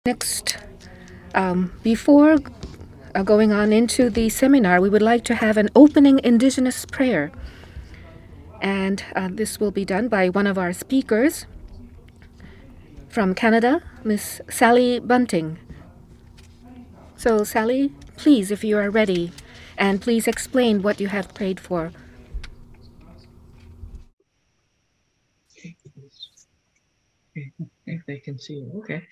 Next, before going on into the seminar, we would like to have an opening Indigenous prayer. And this will be done by one of our speakers from Canada, Miss Sally Bunting. So, Sally, please, if you are ready, and please explain what you have prayed for. If they can see it, okay.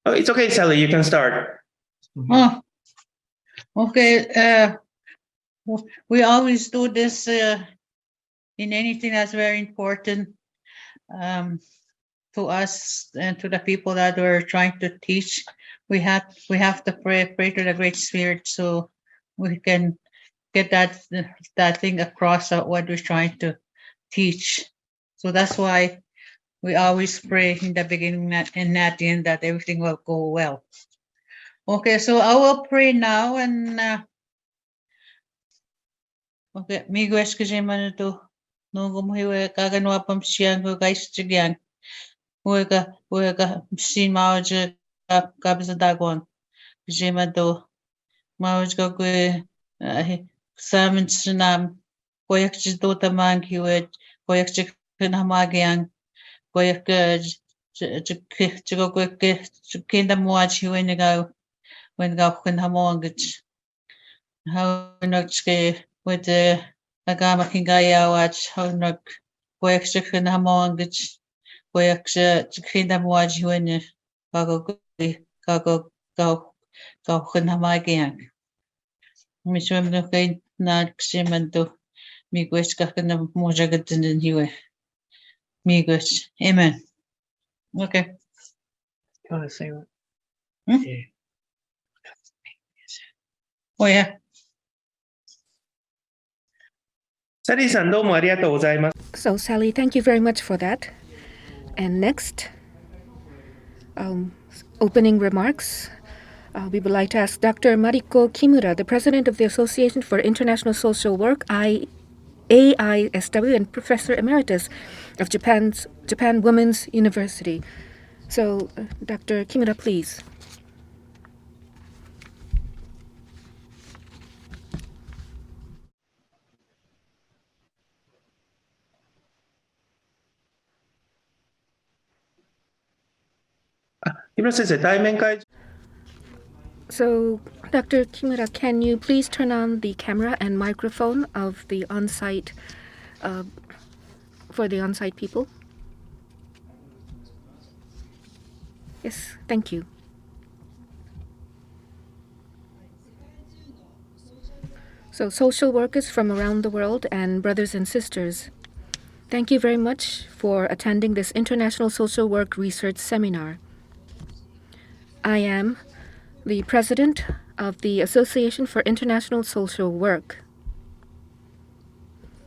Oh, it's okay, Sally. You can start. Oh, okay. We always do this in anything that's very important to us and to the people that we're trying to teach. We have to pray to the Great Spirit so we can get that thing across what we're trying to teach. So that's why we always pray in the beginning and at the end that everything will go well. Okay, so I will pray now and okay, migo eske manuto no gumhiwe kaganwa pam siang go guys chigyang wega sin mauj kabza dagon jemado mauj go samin sinam koyak chido tamang hiwe koyak chikin hamagyang koyak chigo chikinda muach hiwe nigaw when ga kun hamongich how nokske with the agama kingaya watch how nok koyak chikin hamongich koyak chikinda muach hiwe ni kago kun hamagyang Mishwam no kay na ksimanto migwes kakana mojagadin hiwe migwes amen. Okay. You want to say what? Yeah. Oh yeah. Sally-san, どうもありがとうございます。 So, Sally, thank you very much for that. And next, opening remarks. We would like to ask Dr. Mariko Kimura, the president of the Association for International Social Work, AISW, and professor emeritus of Japan Women's University. So, Dr. Kimura, please. So, Dr. Kimura, can you please turn on the camera and microphone of the on-site, for the on-site people? Yes, thank you. So, social workers from around the world and brothers and sisters, thank you very much for attending this International Social Work Research Seminar. I am the president of the Association for International Social Work.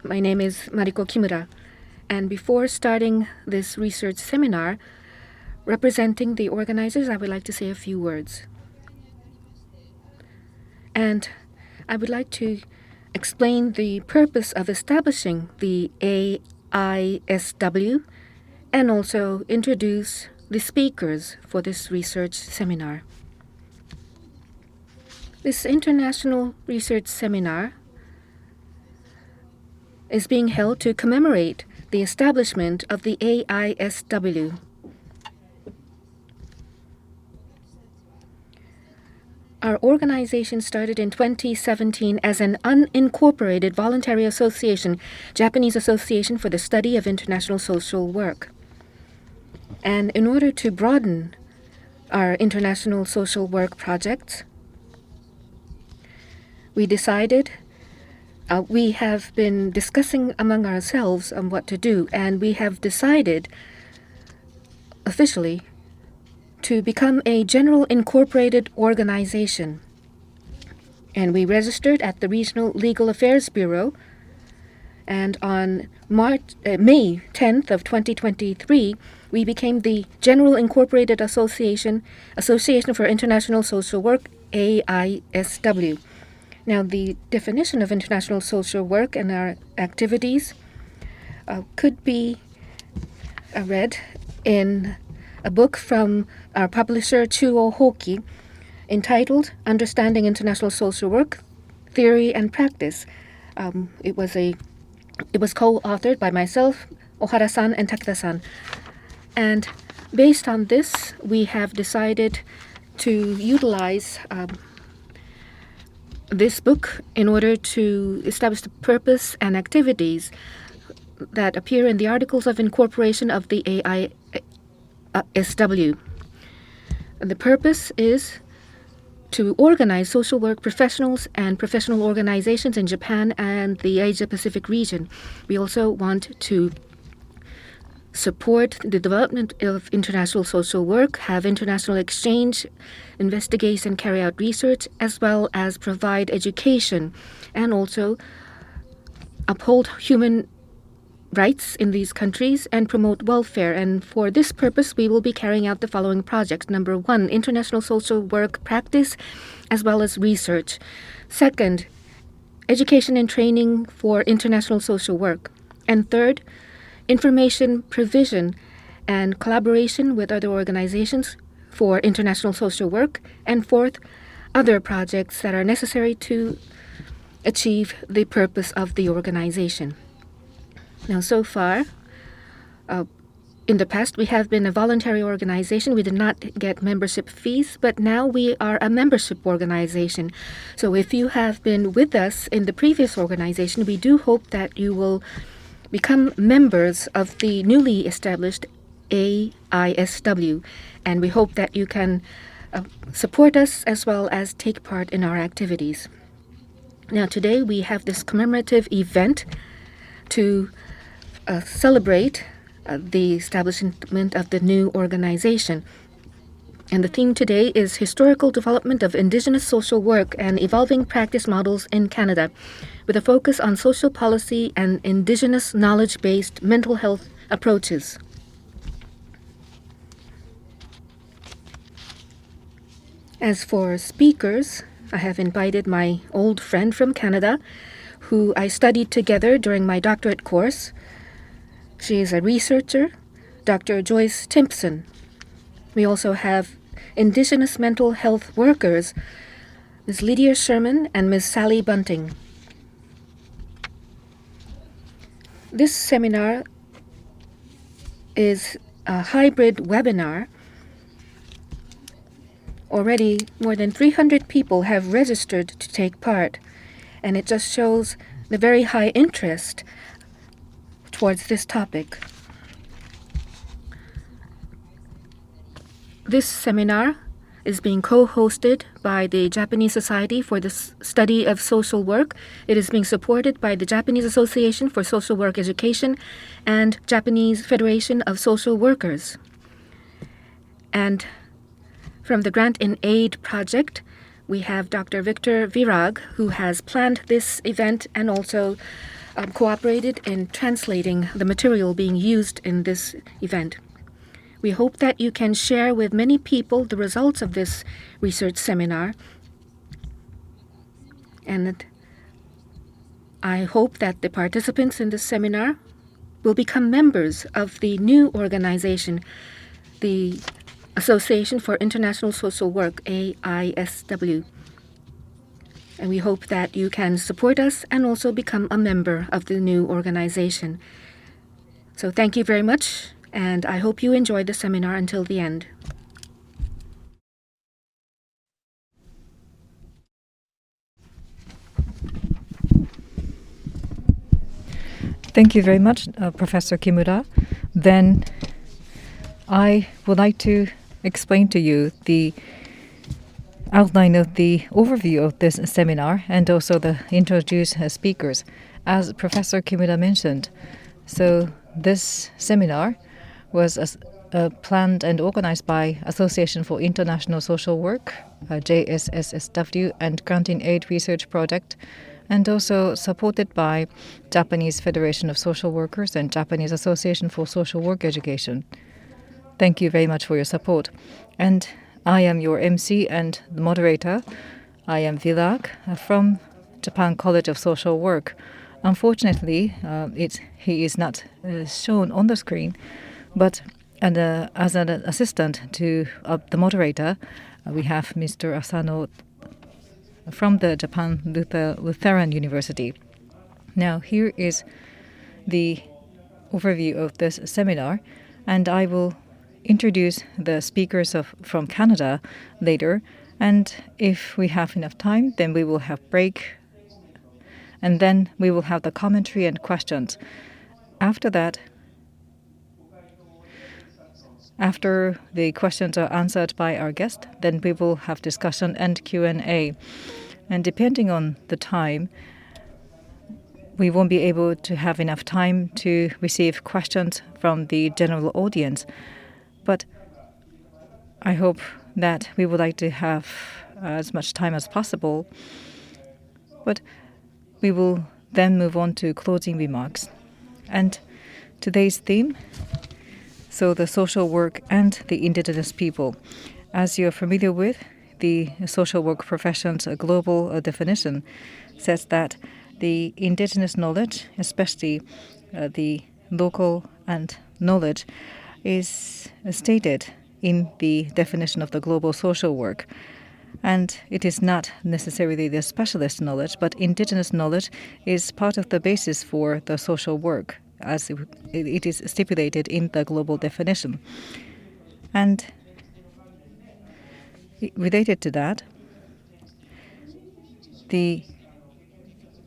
My name is Mariko Kimura, and before starting this research seminar, representing the organizers, I would like to say a few words. And I would like to explain the purpose of establishing the AISW and also introduce the speakers for this research seminar. This international research seminar is being held to commemorate the establishment of the AISW. Our organization started in 2017 as an unincorporated voluntary association, Japanese Association for the Study of International Social Work. And in order to broaden our international social work projects, we decided we have been discussing among ourselves on what to do, and we have decided officially to become a general incorporated organization. And we registered at the Regional Legal Affairs Bureau, and on May 10th of 2023, we became the General Incorporated Association for International Social Work, AISW. Now, the definition of international social work and our activities could be read in a book from our publisher Chuo Hoki entitled Understanding International Social Work, Theory and Practice. It was co-authored by myself, Ohara-san, and Takeda-san. And based on this, we have decided to utilize this book in order to establish the purpose and activities that appear in the Articles of Incorporation of the AISW. The purpose is to organize social work professionals and professional organizations in Japan and the Asia-Pacific region. We also want to support the development of international social work, have international exchange, investigate and carry out research, as well as provide education, and also uphold human rights in these countries and promote welfare. And for this purpose, we will be carrying out the following projects. Number 1, international social work practice, as well as research. Second, education and training for international social work. And third, information provision and collaboration with other organizations for international social work. And fourth, other projects that are necessary to achieve the purpose of the organization. Now, so far, in the past, we have been a voluntary organization. We did not get membership fees, but now we are a membership organization. So if you have been with us in the previous organization, we do hope that you will become members of the newly established AISW, and we hope that you can support us as well as take part in our activities. Now, today we have this commemorative event to celebrate the establishment of the new organization. And the theme today is Historical Development of Indigenous Social Work and Evolving Practice Models in Canada, with a focus on social policy and Indigenous knowledge-based mental health approaches. As for speakers, I have invited my old friend from Canada, who I studied together during my doctorate course. She is a researcher, Dr. Joyce Timpson. We also have Indigenous mental health workers, Ms. Lydia Sherman and Ms. Sally Bunting. This seminar is a hybrid webinar. Already more than 300 people have registered to take part, and it just shows the very high interest towards this topic. This seminar is being co-hosted by the Japanese Society for the Study of Social Work. It is being supported by the Japanese Association for Social Work Education and Japanese Federation of Social Workers. And from the Grant in Aid project, we have Dr. Victor Virag, who has planned this event and also cooperated in translating the material being used in this event. We hope that you can share with many people the results of this research seminar. And I hope that the participants in this seminar will become members of the new organization, the Association for International Social Work, AISW. And we hope that you can support us and also become a member of the new organization. So thank you very much, and I hope you enjoy the seminar until the end. Thank you very much, Professor Kimura. Then I would like to explain to you the outline of the overview of this seminar and also the introduce speakers. As Professor Kimura mentioned, so this seminar was planned and organized by Association for International Social Work, JSSSW, and Grant in Aid Research Project, and also supported by Japanese Federation of Social Workers and Japanese Association for Social Work Education. Thank you very much for your support. And I am your MC and the moderator. I am Virag from Japan College of Social Work. Unfortunately, he is not shown on the screen, but And as an assistant to the moderator, we have Mr. Asano from the Japan Lutheran University. Now, here is the overview of this seminar, and I will introduce the speakers from Canada later. And if we have enough time, then we will have break, and then we will have the commentary and questions. After that, after the questions are answered by our guest, then we will have discussion and Q&A. And depending on the time, we won't be able to have enough time to receive questions from the general audience. But I hope that we would like to have as much time as possible. But we will then move on to closing remarks. And today's theme, so the social work and the indigenous people. As you're familiar with, the social work profession's global definition says that the indigenous knowledge, especially the local and knowledge, is stated in the definition of the global social work. And it is not necessarily the specialist knowledge, but indigenous knowledge is part of the basis for the social work, as it is stipulated in the global definition. And related to that, the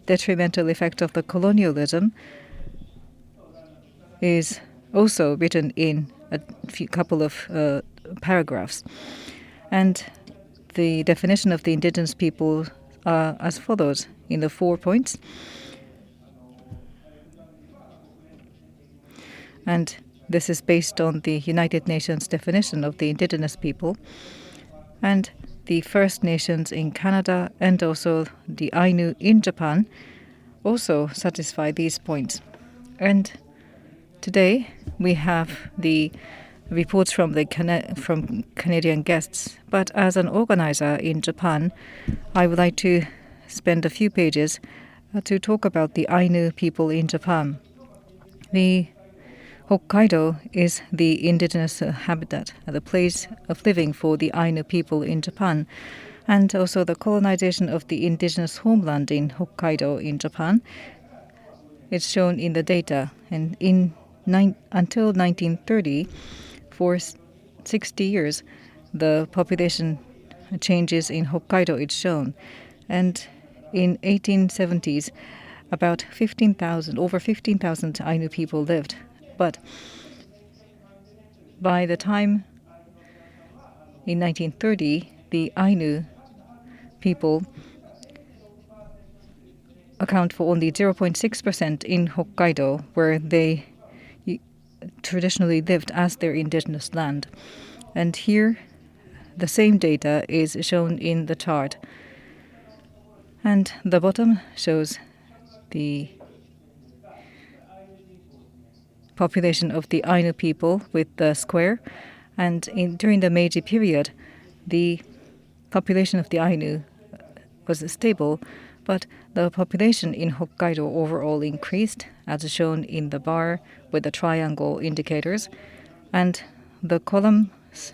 detrimental effect of the colonialism is also written in a couple of paragraphs. And the definition of the indigenous people are as follows in the 4 points. And this is based on the United Nations definition of the indigenous people. And the First Nations in Canada and also the Ainu in Japan also satisfy these points. And today we have the reports from from Canadian guests. But as an organizer in Japan, I would like to spend a few pages to talk about the Ainu people in Japan. The Hokkaido is the indigenous habitat, the place of living for the Ainu people in Japan, and also the colonization of the indigenous homeland in Hokkaido in Japan. It's shown in the data, and until 1930, for 60 years, the population changes in Hokkaido is shown, and in 1870s, about over 15,000 Ainu people lived. But by the time in 1930, the Ainu people account for only 0.6% in Hokkaido, where they traditionally lived as their indigenous land. And here, the same data is shown in the chart. And the bottom shows the population of the Ainu people with the square, and during the Meiji period, the population of the Ainu was stable, but the population in Hokkaido overall increased, as shown in the bar with the triangle indicators, and the columns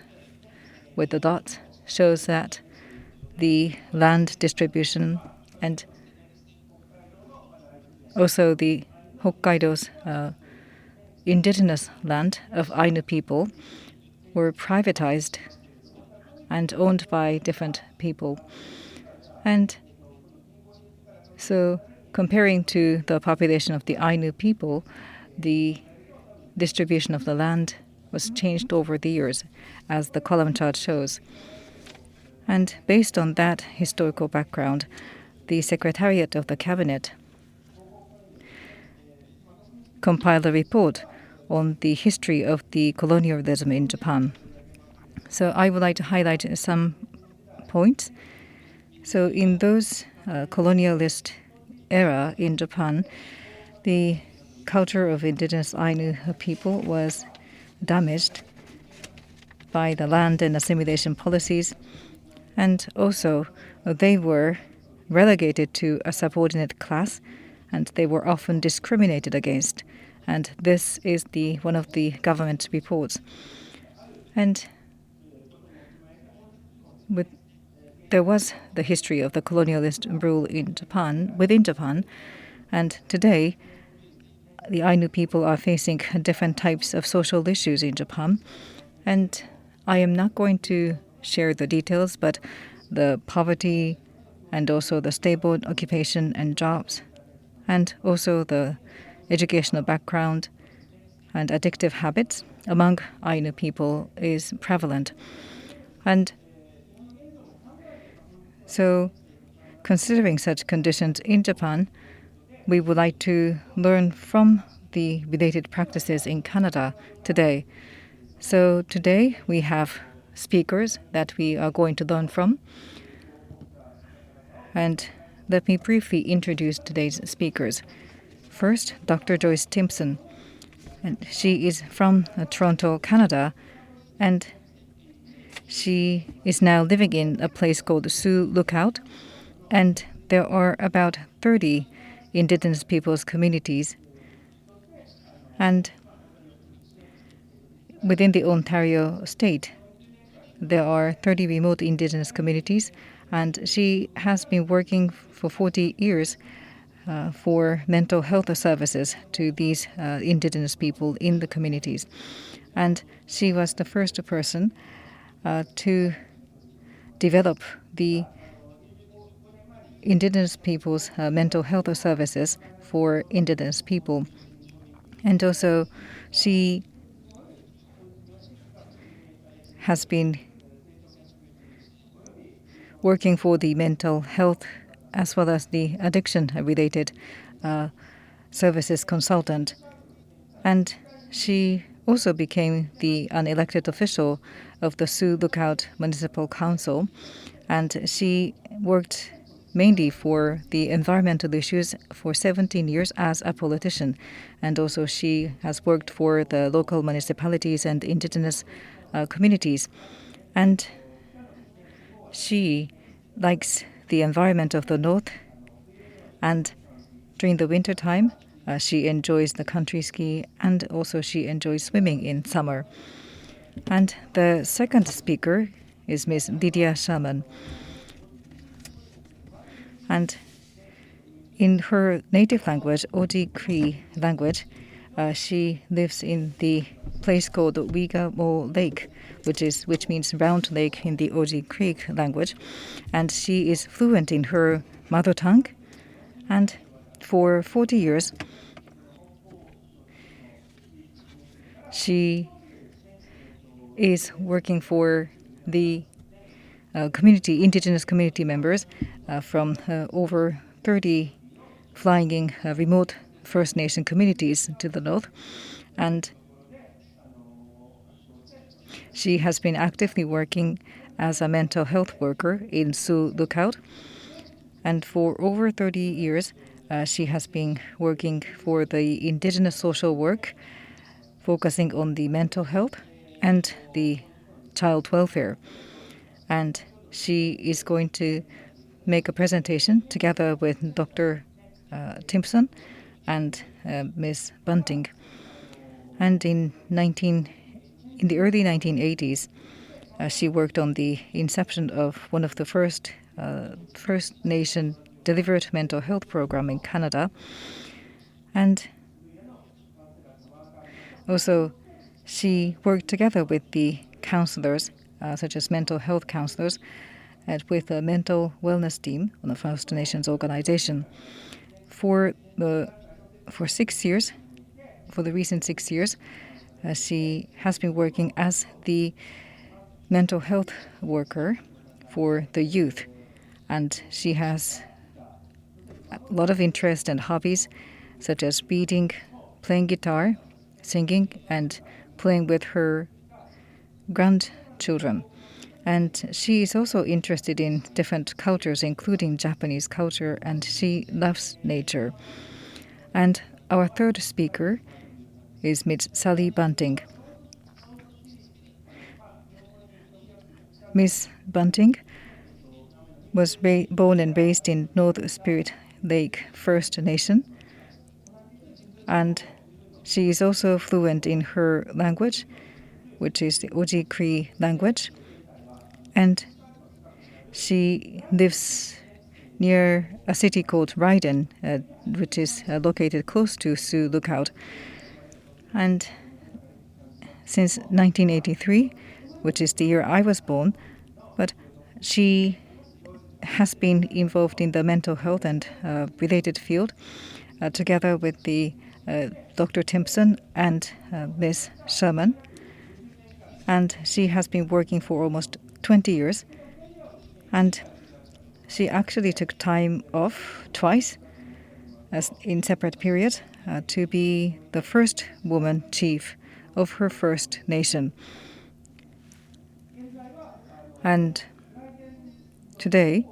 with the dots shows that the land distribution and also the Hokkaido's indigenous land of Ainu people were privatized and owned by different people. And so comparing to the population of the Ainu people, the distribution of the land was changed over the years, as the column chart shows. And based on that historical background, the Secretariat of the Cabinet compiled a report on the history of the colonialism in Japan. So I would like to highlight some points. So in those colonialist era in Japan, the culture of indigenous Ainu people was damaged by the land and assimilation policies, and also they were relegated to a subordinate class, and they were often discriminated against. and this is one of the government reports. And there was the history of the colonialist rule within Japan, and today the Ainu people are facing different types of social issues in Japan. And I am not going to share the details, but the poverty and also the stable occupation and jobs, and also the educational background and addictive habits among Ainu people is prevalent. And so, considering such conditions in Japan, we would like to learn from the related practices in Canada today. So today we have speakers that we are going to learn from. And let me briefly introduce today's speakers. First, Dr. Joyce Timpson. And she is from Toronto, Canada, and she is now living in a place called Sioux Lookout. And there are about 30 Indigenous peoples communities. And within the Ontario state, there are 30 remote Indigenous communities, and she has been working for 40 years for mental health services to these Indigenous people in the communities. And she was the first person to develop the Indigenous people's mental health services for Indigenous people. And also, she has been working for the mental health as well as the addiction-related services consultant. And she also became an elected official of the Sioux Lookout Municipal Council. And she worked mainly for the environmental issues for 17 years as a politician. And also she has worked for the local municipalities and Indigenous communities. And she likes the environment of the north. And during the winter time, she enjoys the country ski, and also she enjoys swimming in summer. And the second speaker is Ms. Lydia Sherman. And in her native language, Oji Cree language, she lives in the place called Wigamo Lake, which means round lake in the Oji Creek language. And she is fluent in her mother tongue. And for 40 years, she is working for the Indigenous community members from over 30 flying remote First Nation communities to the north. And she has been actively working as a mental health worker in Sioux Lookout. And for over 30 years, she has been working for the Indigenous social work, focusing on the mental health and the child welfare. And she is going to make a presentation together with Dr. Timpson and Ms. Bunting. And in the early 1980s, she worked on the inception of one of the First Nation delivered mental health program in Canada. And also, she worked together with the counselors, such as mental health counselors, and with a mental wellness team on the First Nations organization. For the recent 6 years, she has been working as the mental health worker for the youth. And she has a lot of interest and hobbies, such as reading, playing guitar, singing, and playing with her grandchildren. And she is also interested in different cultures, including Japanese culture, and she loves nature. And our third speaker is Ms. Sally Bunting. Ms. Bunting was born and raised in North Spirit Lake First Nation, and she is also fluent in her language, which is the Oji Cree language, and she lives near a city called Raiden, which is located close to Sioux Lookout. And since 1983, which is the year I was born, but she has been involved in the mental health and related field together with the Dr. Timpson and Ms. Sherman. And she has been working for almost 20 years. And she actually took time off twice as in separate periods to be the first woman chief of her First Nation. And today,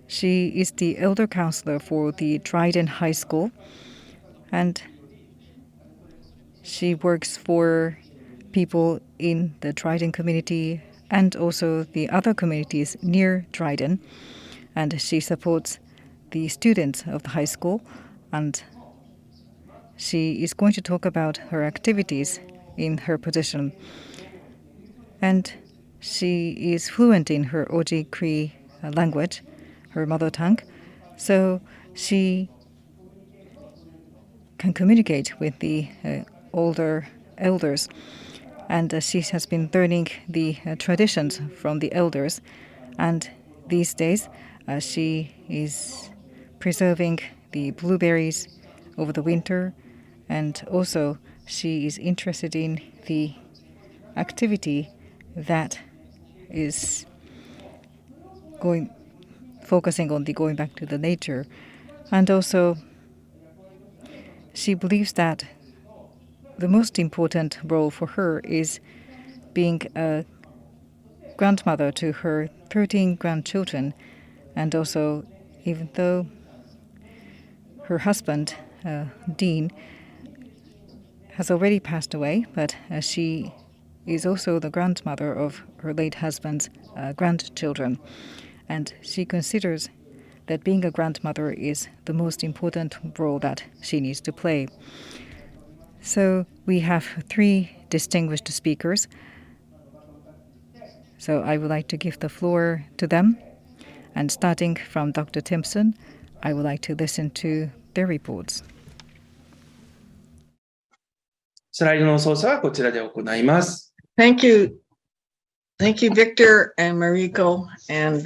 she is the elder counselor for the Dryden High School, and she works for people in the Dryden community and also the other communities near Dryden, and she supports the students of the high school, and she is going to talk about her activities in her position. And she is fluent in her Oji Cree language, her mother tongue, so she can communicate with the older elders, and she has been learning the traditions from the elders, and these days she is preserving the blueberries over the winter, and also she is interested in the activity that is focusing on the going back to the nature. And also she believes that the most important role for her is being a grandmother to her 13 grandchildren. And also, even though her husband, Dean, has already passed away, but she is also the grandmother of her late husband's grandchildren. And she considers that being a grandmother is the most important role that she needs to play. So we have 3 distinguished speakers. So I would like to give the floor to them. And starting from Dr. Timpson, I would like to listen to their reports. スライドの操作はこちらで行います。 Thank you. Thank you, Victor and Mariko. And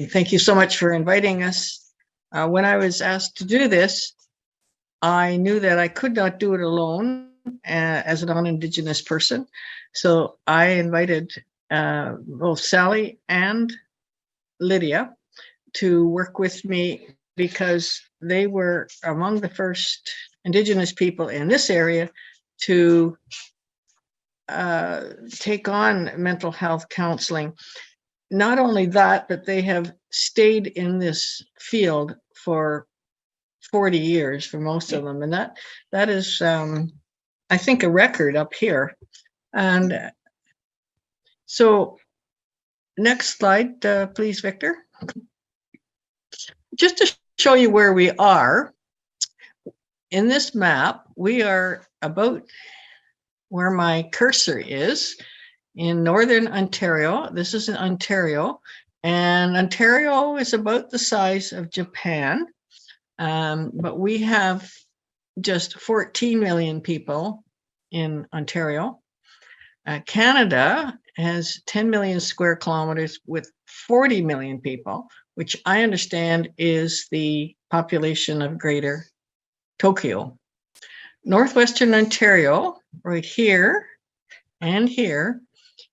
thank you so much for inviting us. When I was asked to do this, I knew that I could not do it alone as a non-Indigenous person. So I invited both Sally and Lydia to work with me because they were among the first Indigenous people in this area to take on mental health counseling. Not only that, but they have stayed in this field for 40 years for most of them. And that is, I think, a record up here. And so next slide, please, Victor. Just to show you where we are, in this map, we are about where my cursor is in Northern Ontario. This is in Ontario, and Ontario is about the size of Japan, but we have just 14 million people in Ontario. Canada has 10 million square kilometers with 40 million people, which I understand is the population of Greater Tokyo. Northwestern Ontario, right here and here,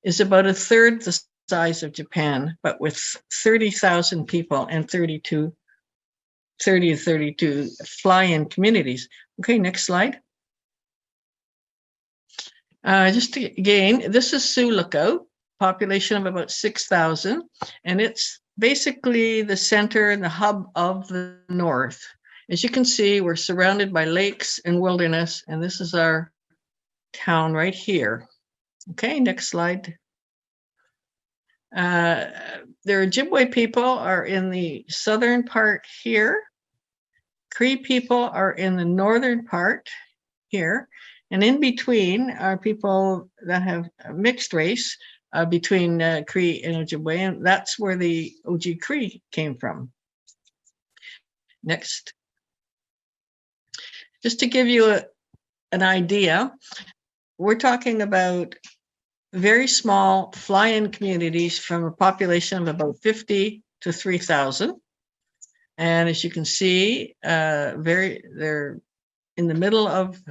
is about a third the size of Japan, but with 30,000 people and 30 to 32 fly-in communities. Okay, next slide. Just again, this is Sioux Lookout, population of about 6,000, and it's basically the center and the hub of the north. As you can see, we're surrounded by lakes and wilderness, and this is our town right here. Okay, next slide. The Ojibwe people are in the southern part here, Cree people are in the northern part here, and in between are people that have a mixed race between Cree and Ojibwe, and that's where the Oji Cree came from. Next. Just to give you an idea, we're talking about very small fly-in communities from a population of about 50 to 3,000. And as you can see, they're in the middle of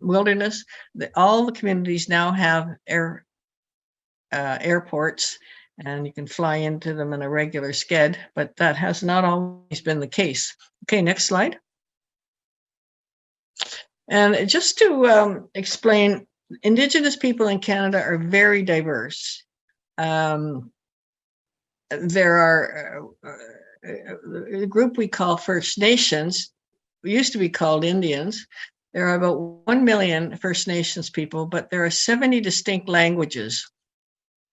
wilderness. All the communities now have airports, and you can fly into them in a regular sched, but that has not always been the case. Okay, next slide. And just to explain, Indigenous people in Canada are very diverse. There are a group we call First Nations, we used to be called Indians. There are about 1 million First Nations people, but there are 70 distinct languages.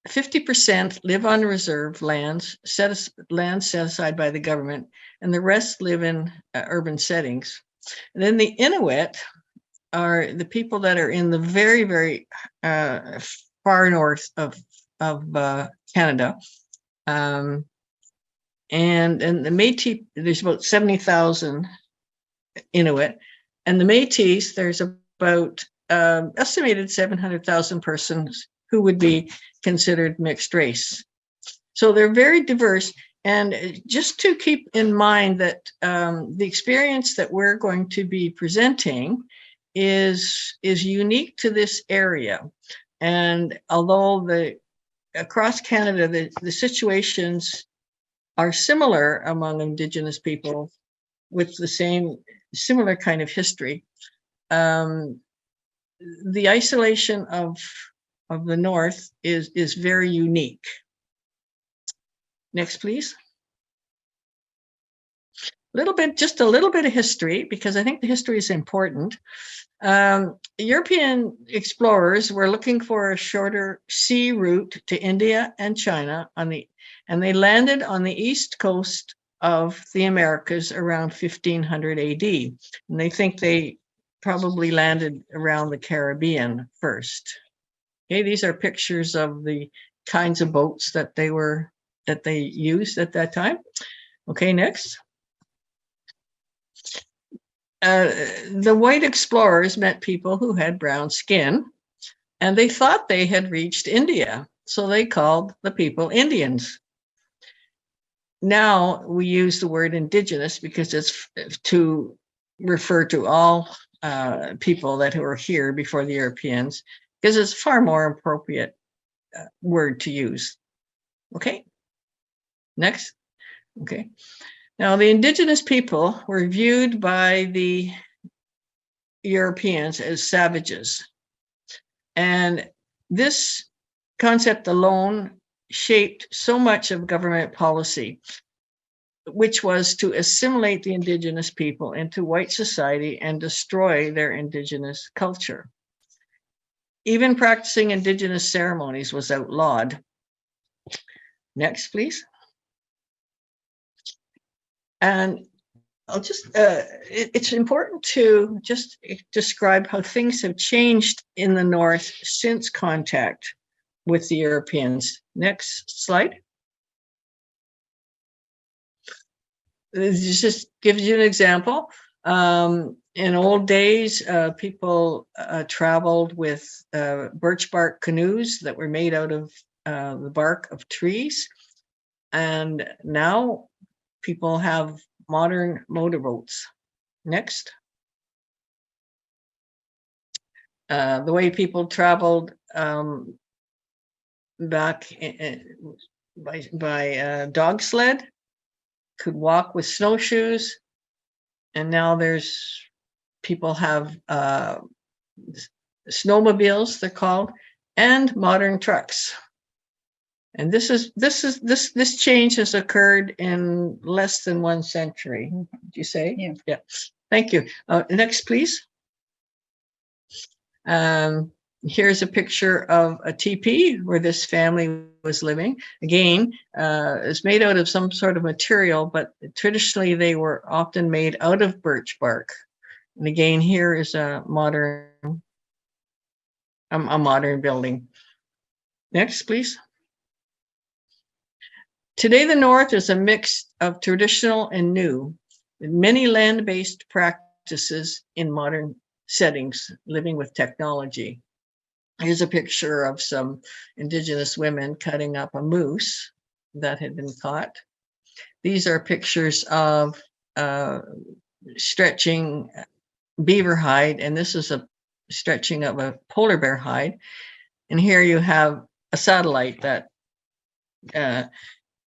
50% live on reserve lands set aside by the government, and the rest live in urban settings. And then the Inuit are the people that are in the very, very far north of Canada. And the Métis, there's about 70,000 Inuit. And the Métis, there's about estimated 700,000 persons who would be considered mixed race. So they're very diverse. And just to keep in mind that the experience that we're going to be presenting is unique to this area. And although across Canada, the situations are similar among Indigenous people with the similar kind of history, the isolation of the North is very unique. Next, please. Just a little bit of history, because I think the history is important. European explorers were looking for a shorter sea route to India and China and they landed on the east coast of the Americas around 1500 AD. And they think they probably landed around the Caribbean first. Okay, these are pictures of the kinds of boats that they used at that time. Okay, next. The white explorers met people who had brown skin, and they thought they had reached India, so they called the people Indians. Now we use the word Indigenous because it's to refer to all people who were here before the Europeans, because it's a far more appropriate word to use. Okay, next. Okay. Now, the Indigenous people were viewed by the Europeans as savages. And this concept alone shaped so much of government policy, which was to assimilate the Indigenous people into white society and destroy their Indigenous culture. Even practicing Indigenous ceremonies was outlawed. Next, please. And I'll just, it's important to just describe how things have changed in the North since contact with the Europeans. Next slide. This just gives you an example. In old days, people traveled with birch bark canoes that were made out of the bark of trees. And now people have modern motorboats. Next. The way people traveled back by dog sled, could walk with snowshoes, and now people have snowmobiles, they're called, and modern trucks. And this change has occurred in less than 1 century. Did you say? Yeah. Yeah. Thank you. Next, please. Here's a picture of a teepee where this family was living. Again, it's made out of some sort of material, but traditionally they were often made out of birch bark. And again, here is a modern building. Next, please. Today, the North is a mix of traditional and new, with many land-based practices in modern settings, living with technology. Here's a picture of some Indigenous women cutting up a moose that had been caught. These are pictures of stretching beaver hide, and this is a stretching of a polar bear hide. And here you have a satellite that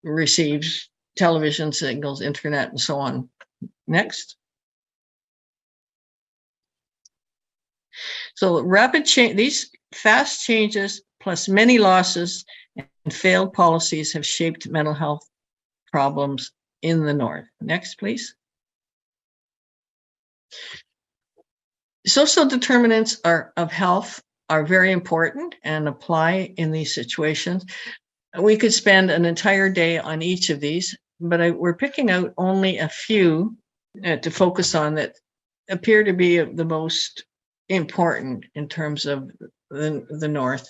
receives television signals, internet, and so on. Next. So rapid change, these fast changes plus many losses and failed policies have shaped mental health problems in the North. Next, please. Social determinants of health are very important and apply in these situations. We could spend an entire day on each of these, but we're picking out only a few to focus on that appear to be the most important in terms of the North.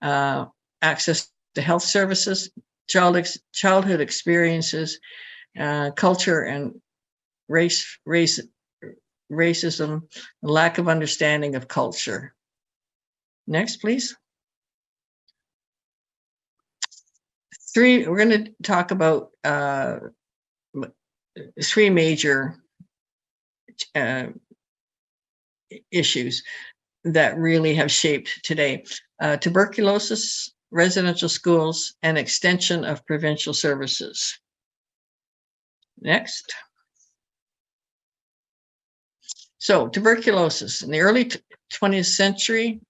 Access to health services, childhood experiences, culture and racism, lack of understanding of culture. Next, please. We're going to talk about three major issues that really have shaped today. Tuberculosis, residential schools, and extension of provincial services. Next. So tuberculosis. In the early 20th century,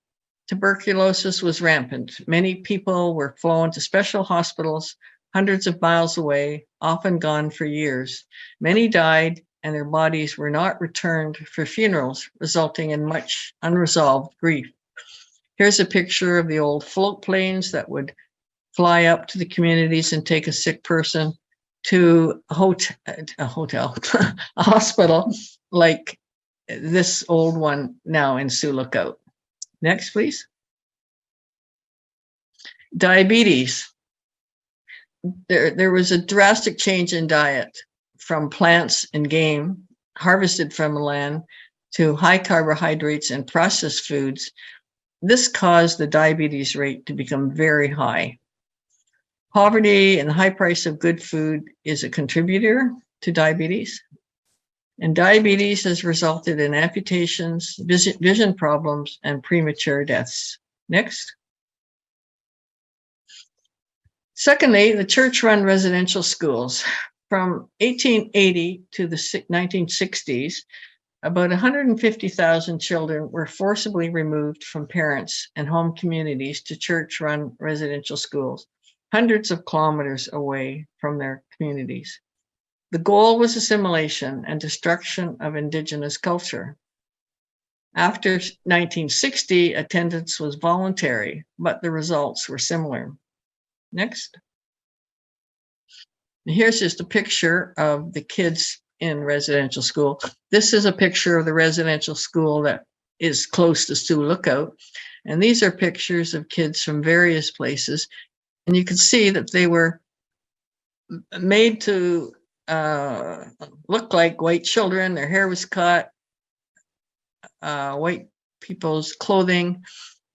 tuberculosis was rampant. Many people were flown to special hospitals hundreds of miles away, often gone for years. Many died, and their bodies were not returned for funerals, resulting in much unresolved grief. Here's a picture of the old float planes that would fly up to the communities and take a sick person to a hotel, a hospital like this old one now in Sioux Lookout. Next, please. Diabetes. There was a drastic change in diet from plants and game harvested from the land to high carbohydrates and processed foods. This caused the diabetes rate to become very high. Poverty and the high price of good food is a contributor to diabetes. And diabetes has resulted in amputations, vision problems, and premature deaths. Next. Secondly, the church-run residential schools. From 1880 to the 1960s, about 150,000 children were forcibly removed from parents and home communities to church-run residential schools, hundreds of kilometers away from their communities. The goal was assimilation and destruction of Indigenous culture. After 1960, attendance was voluntary, but the results were similar. Next. Here's just a picture of the kids in residential school. This is a picture of the residential school that is close to Sioux Lookout. And these are pictures of kids from various places. And you can see that they were made to look like white children. Their hair was cut, white people's clothing.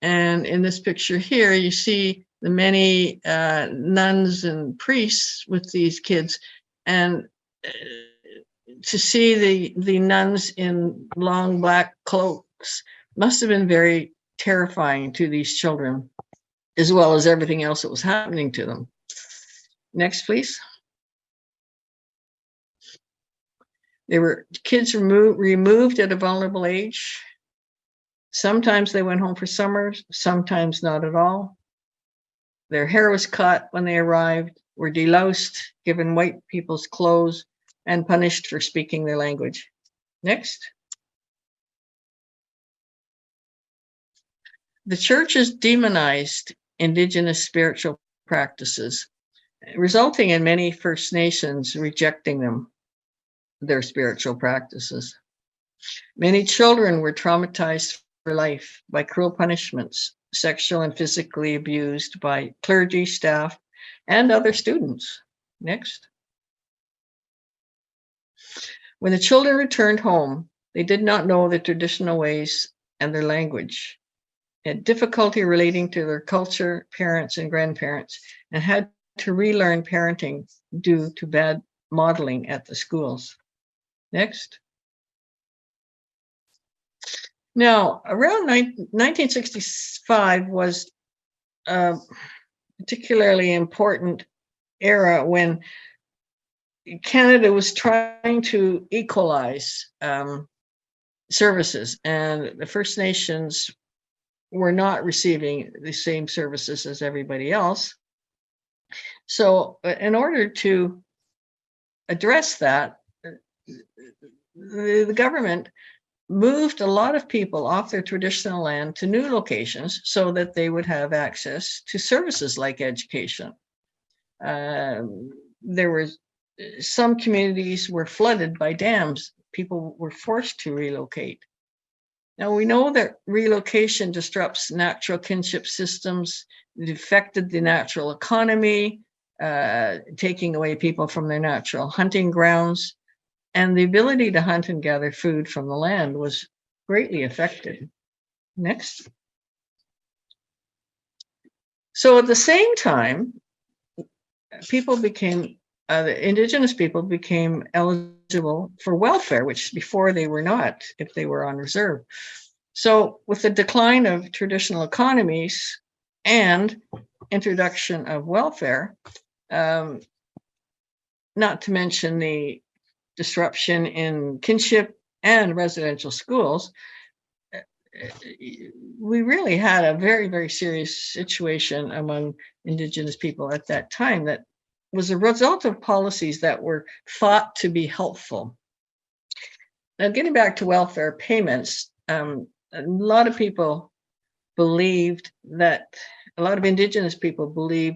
And in this picture here, you see the many nuns and priests with these kids. And to see the nuns in long black cloaks must have been very terrifying to these children, as well as everything else that was happening to them. Next, please. Kids removed at a vulnerable age. Sometimes they went home for summers, sometimes not at all. Their hair was cut when they arrived, were deloused, given white people's clothes, and punished for speaking their language. Next. The church has demonized Indigenous spiritual practices, resulting in many First Nations rejecting their spiritual practices. Many children were traumatized for life by cruel punishments, sexual and physically abused by clergy, staff, and other students. Next. When the children returned home, they did not know the traditional ways and their language, had difficulty relating to their culture, parents, and grandparents, and had to relearn parenting due to bad modeling at the schools. Next. Now, around 1965 was a particularly important era when Canada was trying to equalize services, and the First Nations were not receiving the same services as everybody else. So in order to address that, the government moved a lot of people off their traditional land to new locations so that they would have access to services like education. There were some communities were flooded by dams. People were forced to relocate. Now we know that relocation disrupts natural kinship systems. It affected the natural economy, taking away people from their natural hunting grounds, and the ability to hunt and gather food from the land was greatly affected. Next. So at the same time, the Indigenous people became eligible for welfare, which before they were not if they were on reserve. So with the decline of traditional economies and introduction of welfare, not to mention the disruption in kinship and residential schools, we really had a very, very serious situation among Indigenous people at that time that was a result of policies that were thought to be helpful. Now, getting back to welfare payments, a lot of Indigenous people believed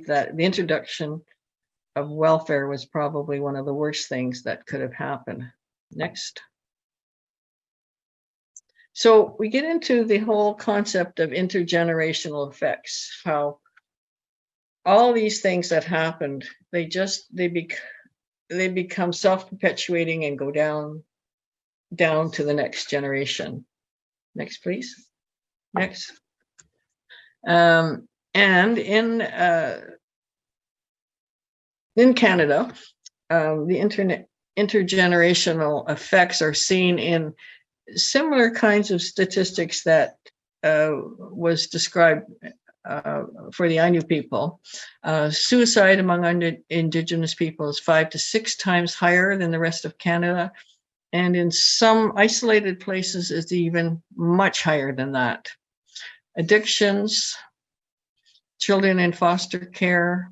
that the introduction of welfare was probably one of the worst things that could have happened. Next. So we get into the whole concept of intergenerational effects, how all these things that happened, they become self-perpetuating and go down to the next generation. Next, please. Next. And in Canada, the intergenerational effects are seen in similar kinds of statistics that was described for the Ainu people. Suicide among Indigenous people is 5 to 6 times higher than the rest of Canada. And in some isolated places, it's even much higher than that. Addictions, children in foster care,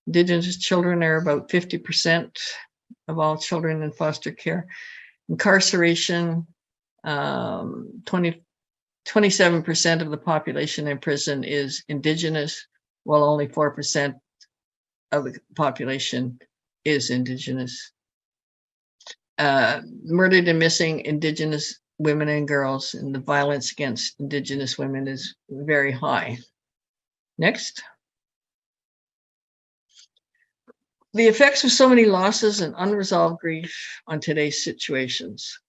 Indigenous children are about 50% of all children in foster care. Incarceration, 27% of the population in prison is Indigenous, while only 4% of the population is Indigenous. Murdered and missing Indigenous women and girls, and the violence against Indigenous women is very high. Next. The effects of so many losses and unresolved grief on today's situations.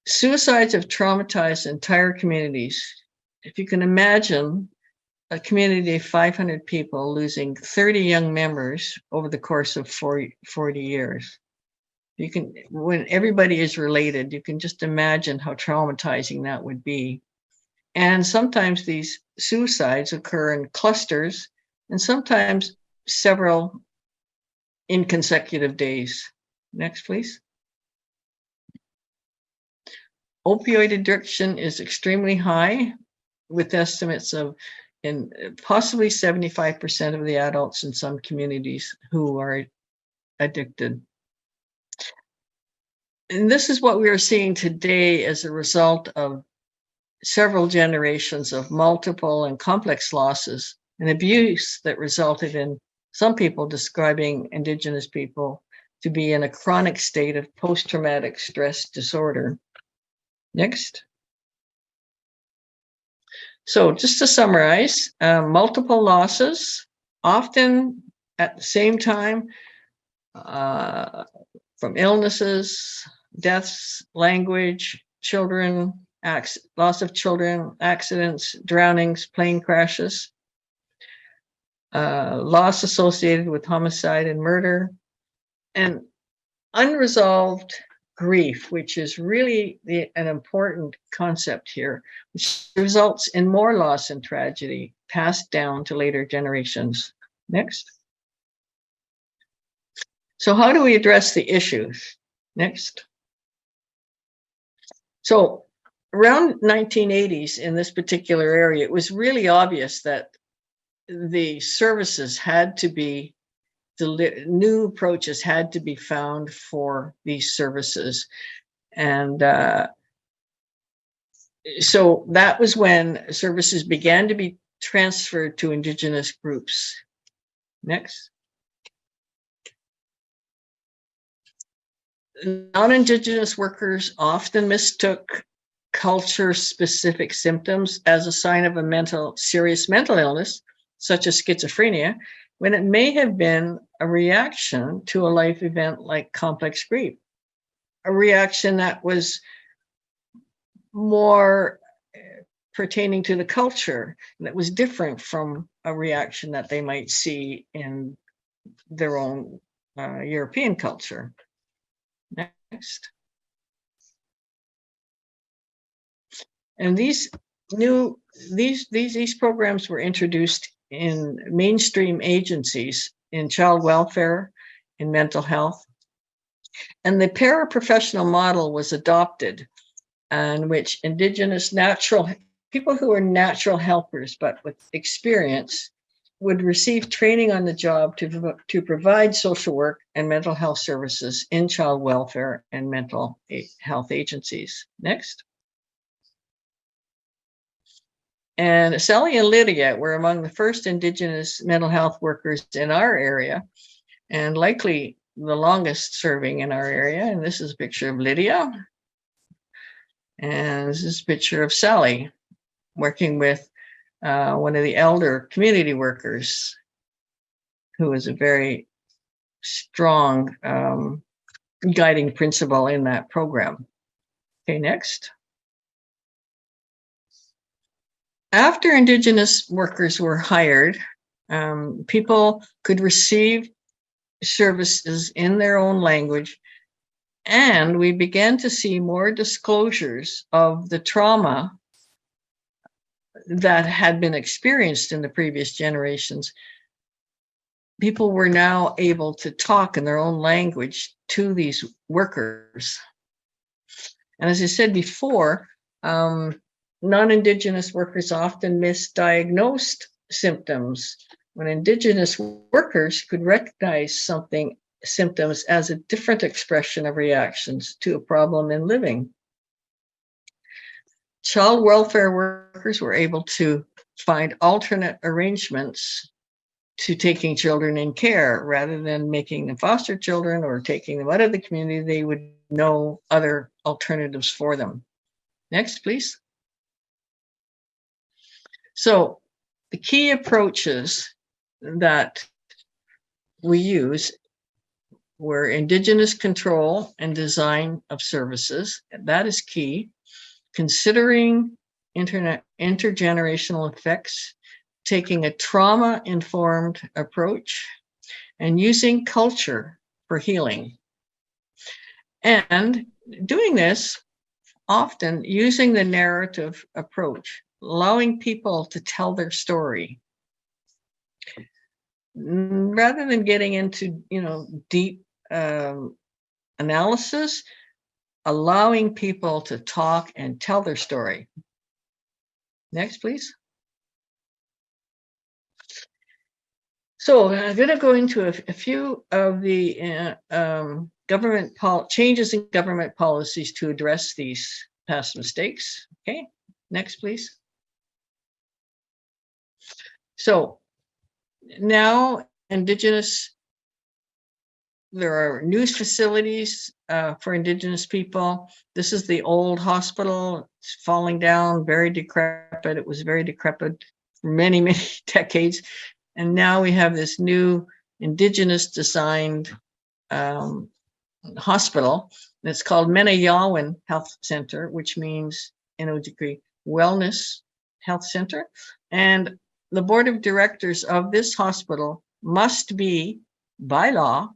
Suicides have traumatized entire communities. If you can imagine a community of 500 people losing 30 young members over the course of 40 years. When everybody is related, you can just imagine how traumatizing that would be. And sometimes these suicides occur in clusters, and sometimes several in consecutive days. Next, please. Opioid addiction is extremely high, with estimates of possibly 75% of the adults in some communities who are addicted. And this is what we are seeing today as a result of several generations of multiple and complex losses and abuse that resulted in some people describing Indigenous people to be in a chronic state of post-traumatic stress disorder. Next. So just to summarize, multiple losses, often at the same time, from illnesses, deaths, language, children, loss of children, accidents, drownings, plane crashes, loss associated with homicide and murder, and unresolved grief, which is really an important concept here, which results in more loss and tragedy passed down to later generations. Next. So how do we address the issues? Next. So around 1980s in this particular area, it was really obvious that the services had to be, new approaches had to be found for these services. And so that was when services began to be transferred to Indigenous groups. Next. Non-Indigenous workers often mistook culture-specific symptoms as a sign of a serious mental illness, such as schizophrenia, when it may have been a reaction to a life event like complex grief, a reaction that was more pertaining to the culture, that was different from a reaction that they might see in their own European culture. Next. And these programs were introduced in mainstream agencies in child welfare, in mental health. And the paraprofessional model was adopted, in which Indigenous people who are natural helpers, but with experience, would receive training on the job to provide social work and mental health services in child welfare and mental health agencies. Next. And Sally and Lydia were among the first Indigenous mental health workers in our area, and likely the longest serving in our area. And this is a picture of Lydia. And this is a picture of Sally working with one of the elder community workers, who is a very strong guiding principle in that program. Okay, next. After Indigenous workers were hired, people could receive services in their own language, and we began to see more disclosures of the trauma that had been experienced in the previous generations. People were now able to talk in their own language to these workers. And as I said before, non-Indigenous workers often misdiagnosed symptoms when Indigenous workers could recognize symptoms as a different expression of reactions to a problem in living. Child welfare workers were able to find alternate arrangements to taking children in care. Rather than making them foster children or taking them out of the community, they would know other alternatives for them. Next, please. So the key approaches that we use were Indigenous control and design of services. That is key. Considering intergenerational effects, taking a trauma-informed approach, and using culture for healing. And doing this, often using the narrative approach, allowing people to tell their story. Rather than getting into, deep analysis, allowing people to talk and tell their story. Next, please. So I'm going to go into a few of the changes in government policies to address these past mistakes. Okay, Next, please. So now Indigenous, there are new facilities for Indigenous people. This is the old hospital. It's falling down, very decrepit. It was very decrepit for many, many decades. And now we have this new Indigenous designed hospital. And it's called Menayawan Health Center, which means in Ojibwe Wellness Health Center. And the board of directors of this hospital must be, by law,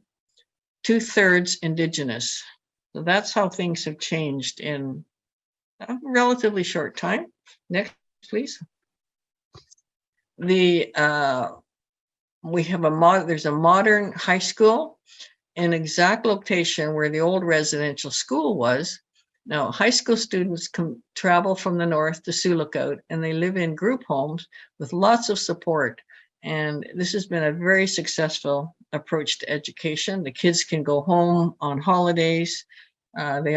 2/3 Indigenous. So that's how things have changed in a relatively short time. Next, please. We have there's a modern high school, an exact location where the old residential school was. Now, high school students can travel from the north to Sioux Lookout, and they live in group homes with lots of support. And this has been a very successful approach to education. The kids can go home on holidays. They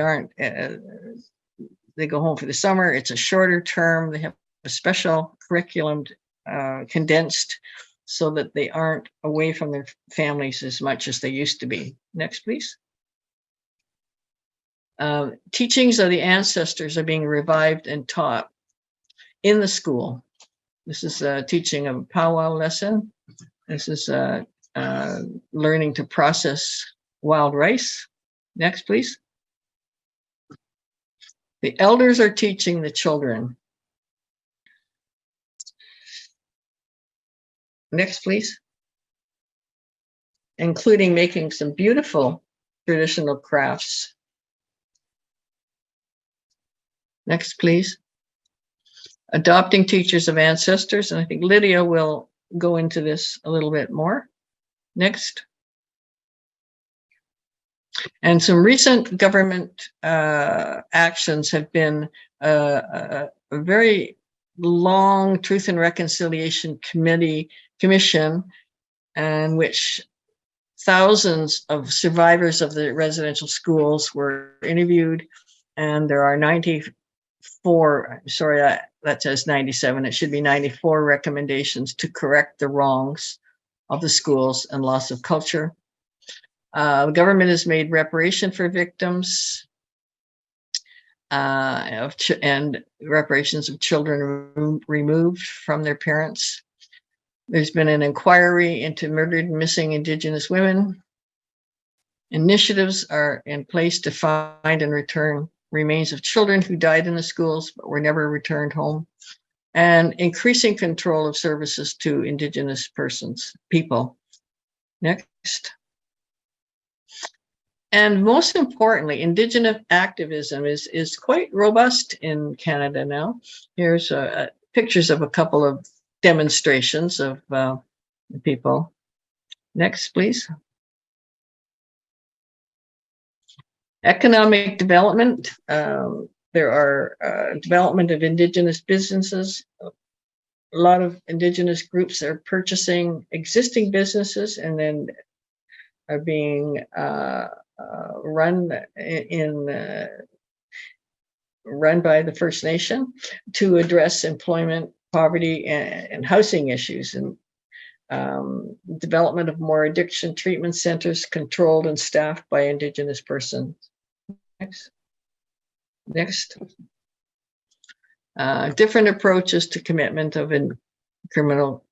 go home for the summer. It's a shorter term. They have a special curriculum condensed so that they aren't away from their families as much as they used to be. Next, please. Teachings of the ancestors are being revived and taught in the school. This is teaching a powwow lesson. This is learning to process wild rice. Next, please. The elders are teaching the children. Next, please. Including making some beautiful traditional crafts. Next, please. Adopting teachers of ancestors, and I think Lydia will go into this a little bit more. Next. And some recent government actions have been a very long Truth and Reconciliation Commission, in which thousands of survivors of the residential schools were interviewed, and there are 94, sorry, that says 97, it should be 94 recommendations to correct the wrongs of the schools and loss of culture. The government has made reparation for victims and reparations of children removed from their parents. There's been an inquiry into murdered and missing Indigenous women. Initiatives are in place to find and return remains of children who died in the schools but were never returned home, and increasing control of services to Indigenous people. Next. And most importantly, Indigenous activism is quite robust in Canada now. Here's pictures of a couple of demonstrations of people. Next, please. Economic development. There are development of Indigenous businesses. A lot of Indigenous groups are purchasing existing businesses and then are being run by the First Nation to address employment, poverty, and housing issues, and development of more addiction treatment centers controlled and staffed by Indigenous persons. Next. Different approaches to commitment of criminal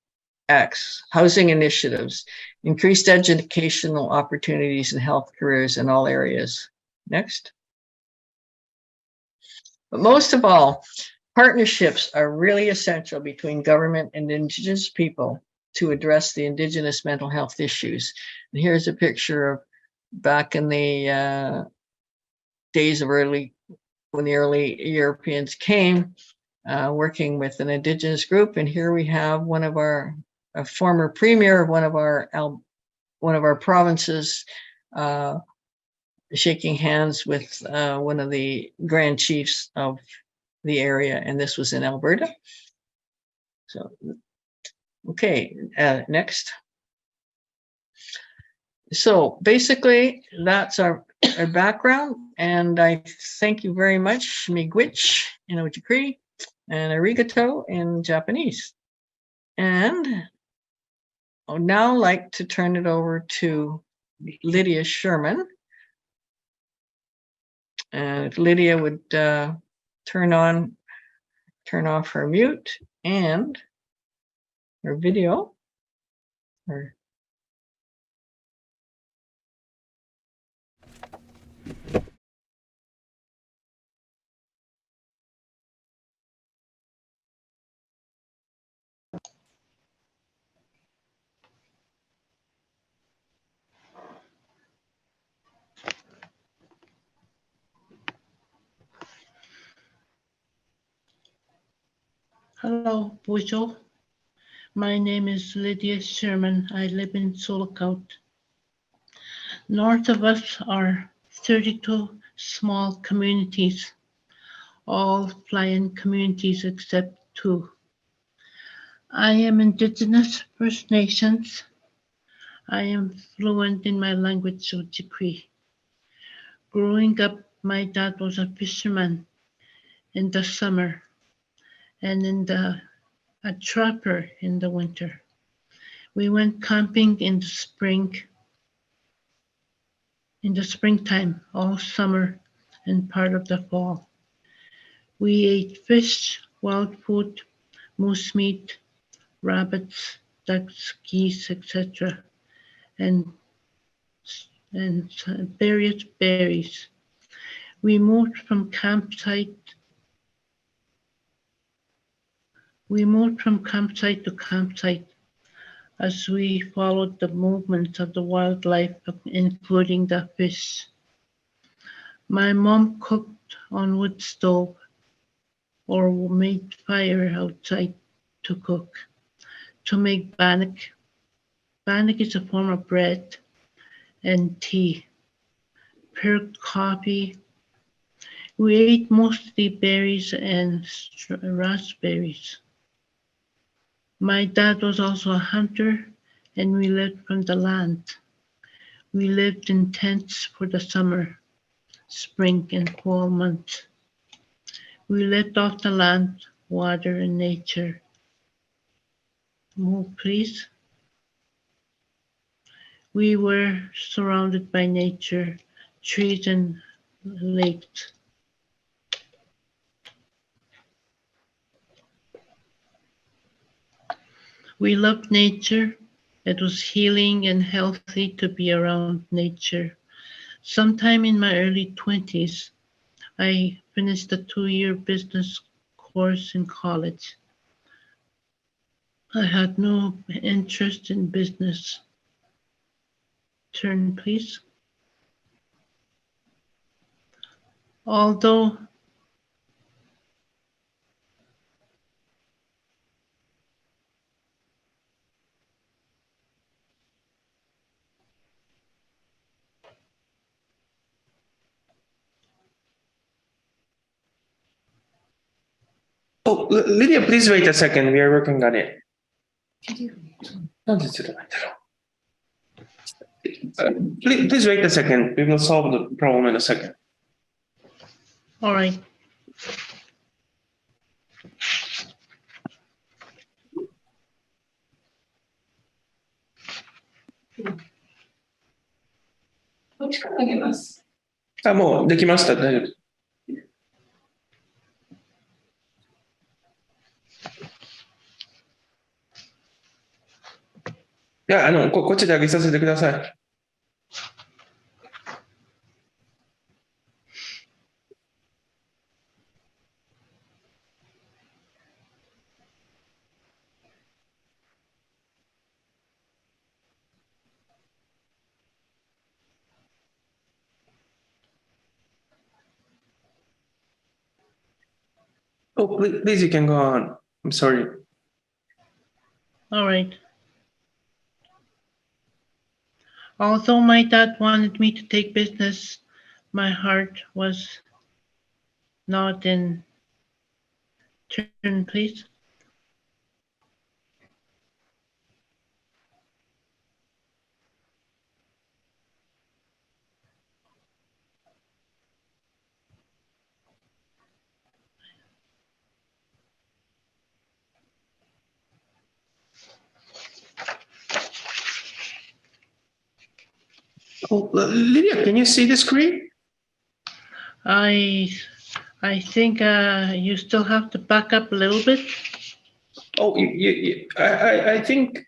acts, housing initiatives, increased educational opportunities and health careers in all areas. Next. But most of all, partnerships are really essential between government and Indigenous people to address the Indigenous mental health issues. And here's a picture of back in the days of when the early Europeans came, working with an Indigenous group. And here we have a former premier of one of our provinces shaking hands with one of the grand chiefs of the area, and this was in Alberta. So, okay, next. So basically, that's our background, and I thank you very much, Miigwech in Ojibwe, and arigato in Japanese. And I would now like to turn it over to Lydia Sherman. And if Lydia would turn off her mute and her video. Hello, bonjour. My name is Lydia Sherman. I live in Sulacount. North of us are 32 small communities, all fly-in communities except 2. I am Indigenous First Nations. I am fluent in my language Ojibwe. Growing up, my dad was a fisherman in the summer and a trapper in the winter. We went camping in the springtime, all summer and part of the fall. We ate fish, wild food, moose meat, rabbits, ducks, geese, etc., and various berries. We moved from campsite to campsite as we followed the movements of the wildlife, including the fish. My mom cooked on wood stove or made fire outside to cook, to make bannock. Bannock is a form of bread and tea, paired coffee. We ate mostly berries and raspberries. My dad was also a hunter and we lived from the land. We lived in tents for the summer, spring and fall months. We lived off the land, water and nature. Move please. We were surrounded by nature, trees and lakes. We loved nature. It was healing and healthy to be around nature. Sometime in my early 20s, I finished a 2-year business course in college. I had no interest in business. Turn, please. Although Oh, Lydia, please wait a second. We are working on it. なんでずれないんだろう。Please wait a second. We will solve the problem in a second. all right.もうできました。大丈夫。いや、こっちで上げさせてください。Oh, please, you can go on. I'm sorry. All right. Although my dad wanted me to take business, my heart was not in. Turn, please. Oh, Lydia, can you see the screen? I think you still have to back up a little bit. Oh, I think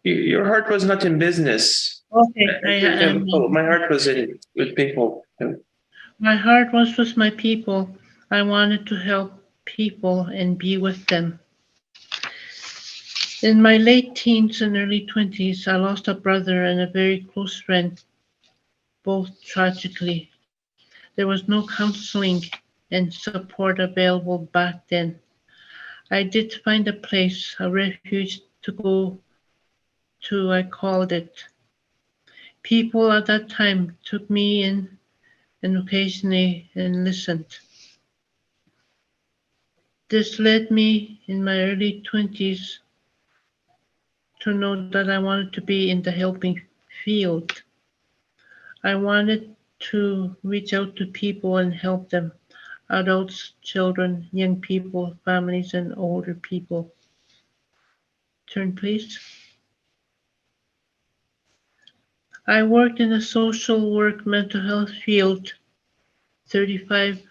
your heart was not in business. Okay, My heart was in with people. my heart was with my people. I wanted to help people and be with them. In my late teens and early 20s, I lost a brother and a very close friend, both tragically. There was no counseling and support available back then. I did find a place, a refuge to go to, I called it. People at that time took me in and occasionally and listened. This led me in my early 20s to know that I wanted to be in the helping field. I wanted to reach out to people and help them, adults, children, young people, families, and older people. Turn, please. I worked in the social work mental health field 35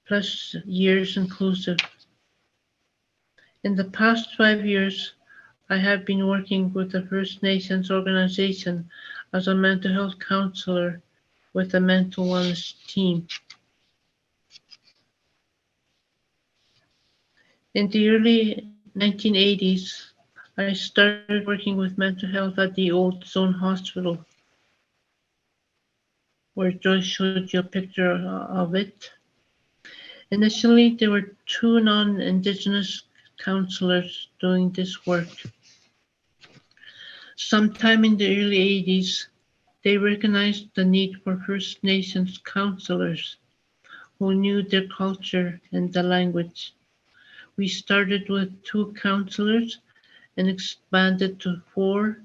plus years inclusive. In the past 5 years, I have been working with the First Nations organization as a mental health counselor with a mental wellness team. In the early 1980s, I started working with mental health at the Old Zone Hospital, where Joyce showed you a picture of it. Initially, there were 2 non-Indigenous counselors doing this work. Sometime in the early 80s, they recognized the need for First Nations counselors who knew their culture and the language. We started with 2 counselors and expanded to 4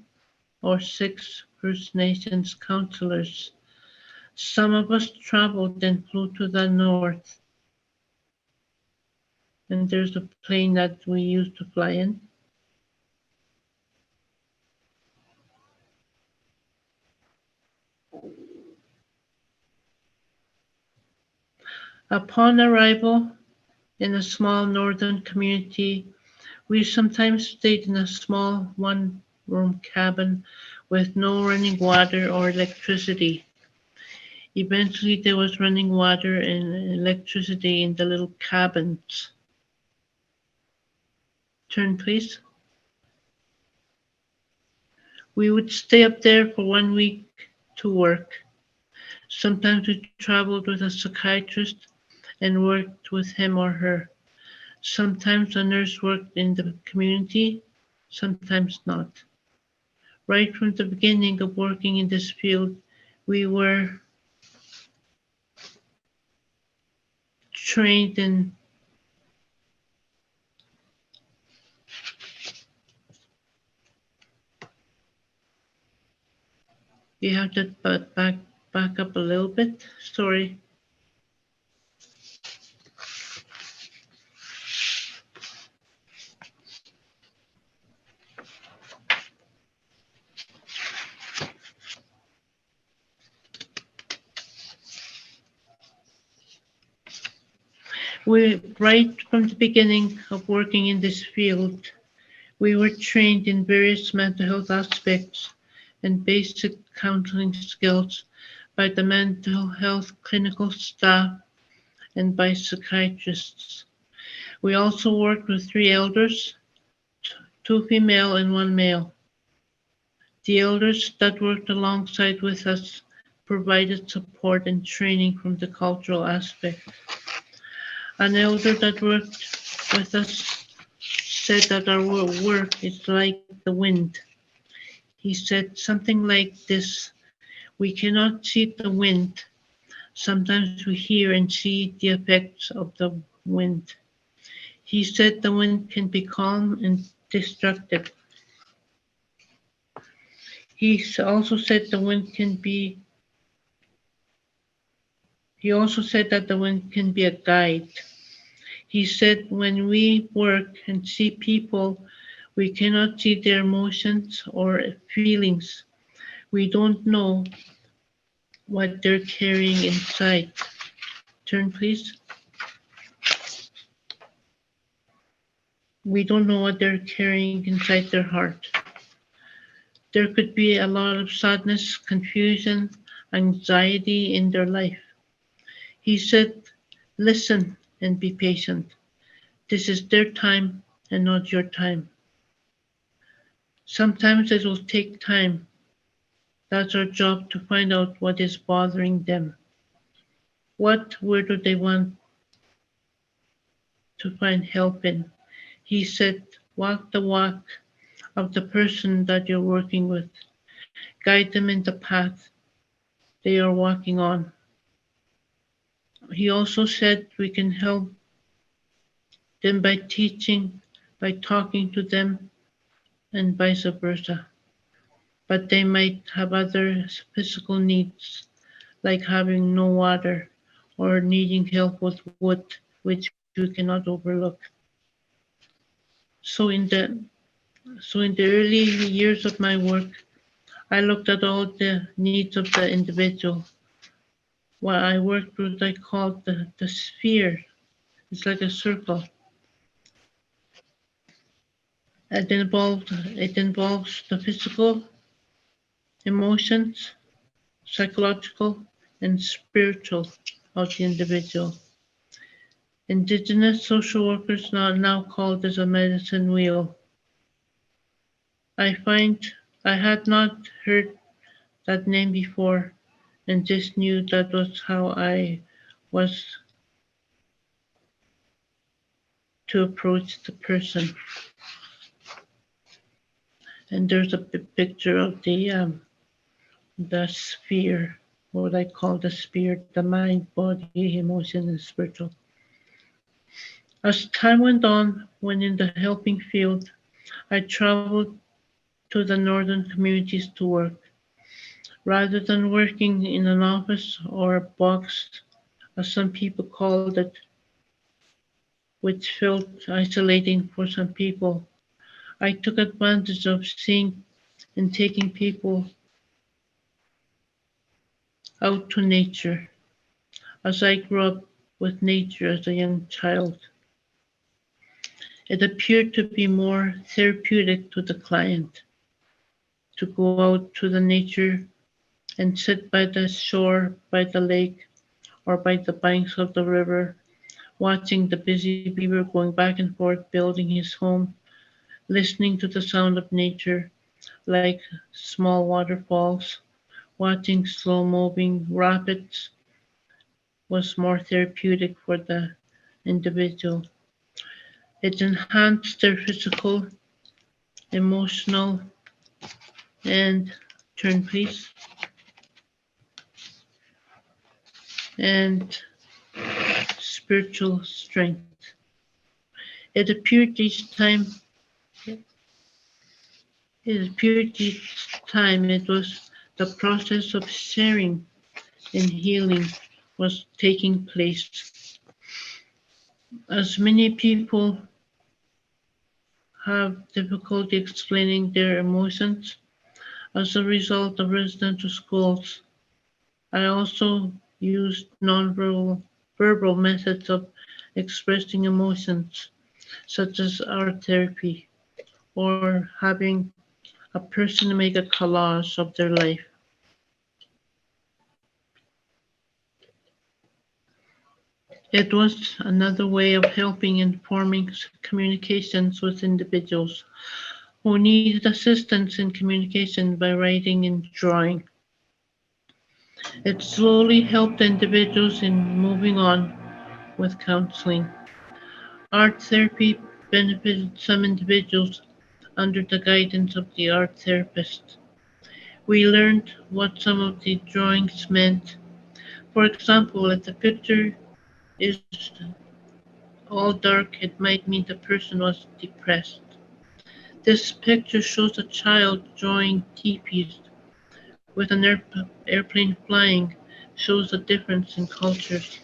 or 6 First Nations counselors. Some of us traveled and flew to the north. And there's a plane that we used to fly in. Upon arrival in a small northern community, we sometimes stayed in a small one-room cabin with no running water or electricity. Eventually, there was running water and electricity in the little cabins. Turn, please. We would stay up there for 1 week to work. Sometimes we traveled with a psychiatrist and worked with him or her. Sometimes a nurse worked in the community, sometimes not. Right from the beginning of working in this field, we were trained in you have to back up a little bit. Sorry. Right from the beginning of working in this field, we were trained in various mental health aspects and basic counseling skills by the mental health clinical staff and by psychiatrists. We also worked with 3 elders, 2 female and 1 male. The elders that worked alongside with us provided support and training from the cultural aspect. An elder that worked with us said that our work is like the wind. He said something like this: we cannot see the wind. Sometimes we hear and see the effects of the wind. He said the wind can be calm and destructive. He also said the wind can be He also said that the wind can be a guide. He said when we work and see people, we cannot see their emotions or feelings. We don't know what they're carrying inside. Turn, please. We don't know what they're carrying inside their heart. There could be a lot of sadness, confusion, anxiety in their life. He said, listen and be patient. This is their time and not your time. Sometimes it will take time. That's our job, to find out what is bothering them. Where do they want to find help in? He said, walk the walk of the person that you're working with. Guide them in the path they are walking on. He also said we can help them by teaching, by talking to them, and vice versa. But they might have other physical needs, like having no water or needing help with wood, which you cannot overlook. So in the early years of my work, I looked at all the needs of the individual. What I worked with, I called the sphere. It's like a circle. It involves the physical, emotions, psychological, and spiritual of the individual. Indigenous social workers are now called as a medicine wheel. I had not heard that name before, and just knew that was how I was to approach the person. And there's a picture of the sphere, what I call the sphere, the mind, body, emotion, and spiritual. As time went on, when in the helping field, I traveled to the northern communities to work. Rather than working in an office or a box, as some people called it, which felt isolating for some people, I took advantage of seeing and taking people out to nature, as I grew up with nature as a young child. It appeared to be more therapeutic to the client to go out to the nature and sit by the shore, by the lake, or by the banks of the river, watching the busy beaver going back and forth building his home, listening to the sound of nature like small waterfalls, watching slow-moving rapids was more therapeutic for the individual. It enhanced their physical, emotional, and turn please, and spiritual strength. It appeared each time it was the process of sharing and healing was taking place. As many people have difficulty explaining their emotions as a result of residential schools, I also used non-verbal methods of expressing emotions, such as art therapy, or having a person make a collage of their life. It was another way of helping and forming communications with individuals who needed assistance in communication by writing and drawing. It slowly helped individuals in moving on with counseling. Art therapy benefited some individuals under the guidance of the art therapist. We learned what some of the drawings meant. For example, if the picture is all dark, it might mean the person was depressed. This picture shows a child drawing teepees with an airplane flying, shows the difference in cultures.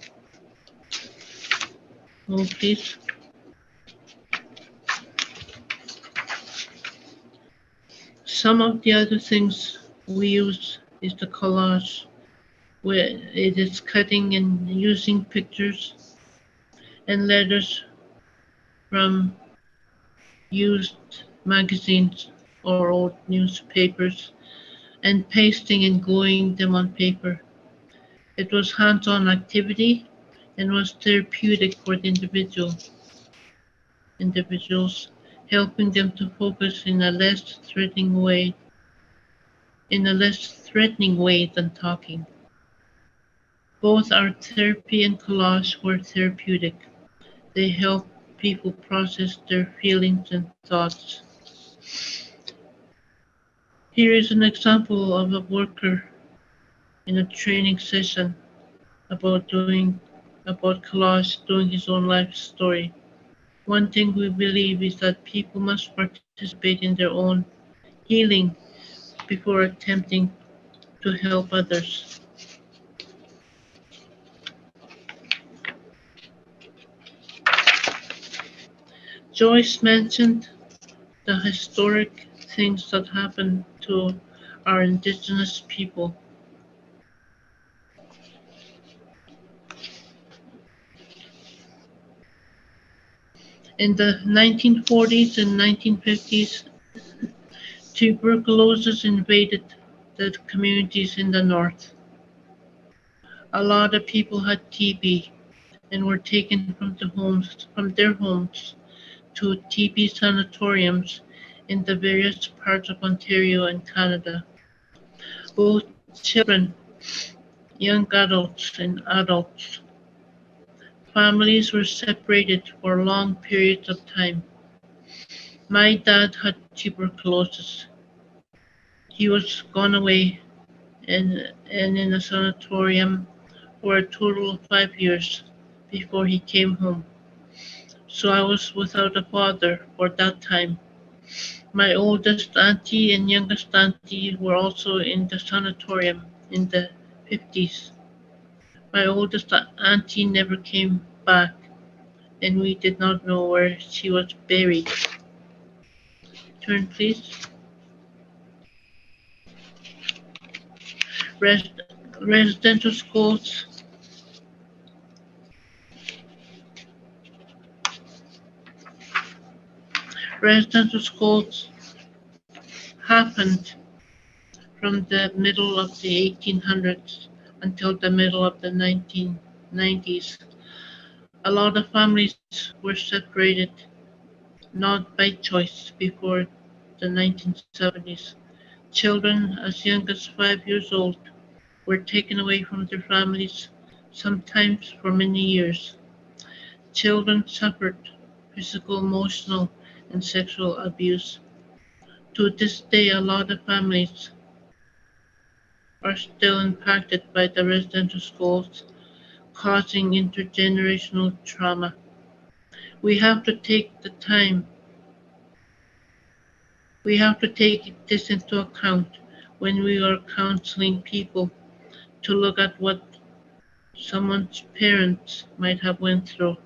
Oh, please. Some of the other things we use is the collage, where it is cutting and using pictures and letters from used magazines or old newspapers and pasting and gluing them on paper. It was hands-on activity and was therapeutic for the individuals, helping them to focus in a less threatening way than talking. Both art therapy and collage were therapeutic. They help people process their feelings and thoughts. Here is an example of a worker in a training session about collage, doing his own life story. One thing we believe is that people must participate in their own healing before attempting to help others. Joyce mentioned the historic things that happened to our indigenous people. In the 1940s and 1950s, tuberculosis invaded the communities in the north. A lot of people had TB and were taken from their homes to TB sanatoriums in the various parts of Ontario and Canada. Both children, young adults, and adults. Families were separated for long periods of time. My dad had tuberculosis. He was gone away and in a sanatorium for a total of 5 years before he came home. So I was without a father for that time. My oldest auntie and youngest auntie were also in the sanatorium in the 50s. My oldest auntie never came back, and we did not know where she was buried. Turn, please. Residential schools. Residential schools happened from the middle of the 1800s until the middle of the 1990s. A lot of families were separated, not by choice, before the 1970s. Children as young as 5 years old were taken away from their families, sometimes for many years. Children suffered physical, emotional, and sexual abuse. To this day, a lot of families are still impacted by the residential schools, causing intergenerational trauma. We have to take this into account when we are counseling people, to look at what someone's parents might have went through.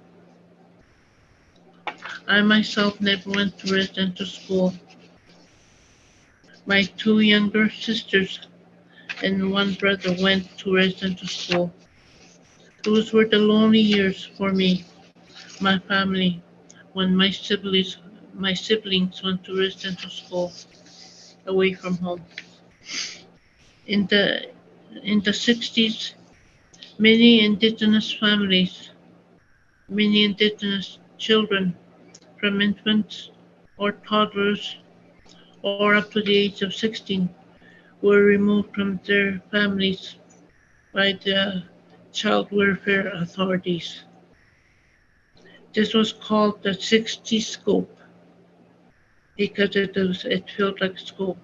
I myself never went to residential school. My 2 younger sisters and 1 brother went to residential school. Those were the lonely years for me, my family, when my siblings went to residential school away from home. In the 60s, many indigenous children, from infants or toddlers or up to the age of 16, were removed from their families by the child welfare authorities. This was called the 60 scope because it felt like scope.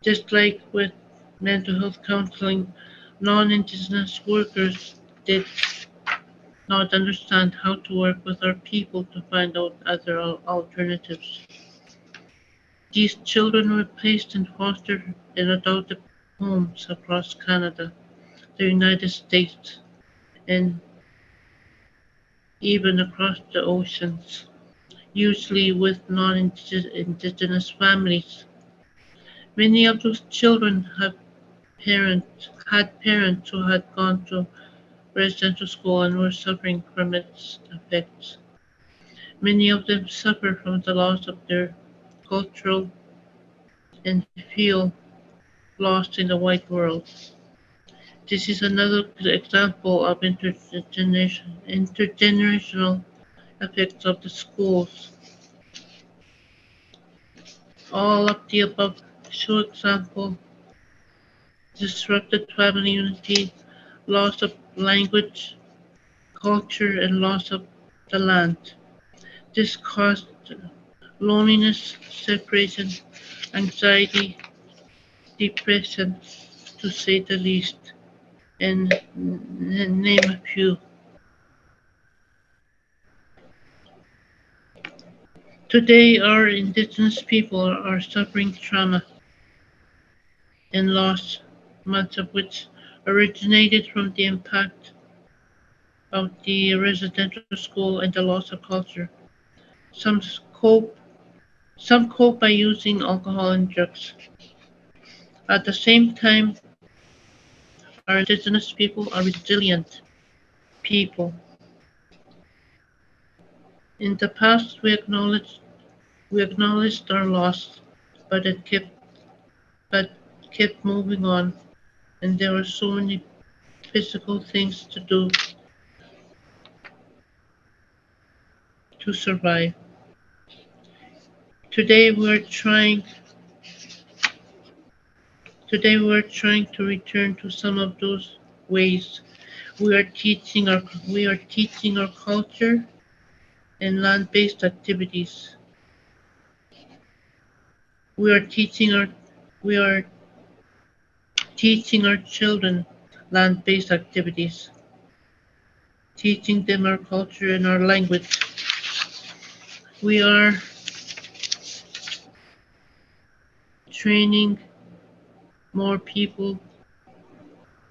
Just like with mental health counseling, non-Indigenous workers did not understand how to work with our people to find out other alternatives. These children were placed in foster and adopted homes across Canada, the United States, and even across the oceans, usually with non-Indigenous families. Many of those children had parents who had gone to residential school and were suffering from its effects. Many of them suffer from the loss of their cultural and feel lost in the white world. This is another example of intergenerational effects of the schools. All of the above show example disrupted family unity, loss of language, culture, and loss of the land. This caused loneliness, separation, anxiety, depression, to say the least, and name a few. Today, our indigenous people are suffering trauma and loss, much of which originated from the impact of the residential school and the loss of culture. Some cope, some cope by using alcohol and drugs. At the same time, our indigenous people are resilient people. In the past, we acknowledged our loss, but it but kept moving on, and there were so many physical things to do to survive. Today we're trying Today we're trying to return to some of those ways. We are teaching our culture and land-based activities. We are teaching our we are teaching our children land-based activities, teaching them our culture and our language. We are training more people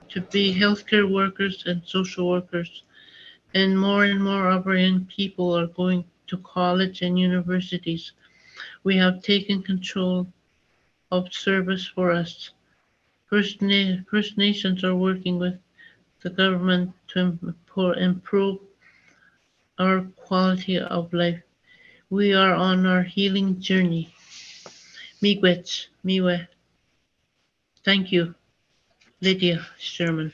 to be healthcare workers and social workers, and more of our young people are going to college and universities. We have taken control of service for us. First Nations are working with the government to improve our quality of life. We are on our healing journey. Miigwech, miwe. Thank you, Lydia Sherman.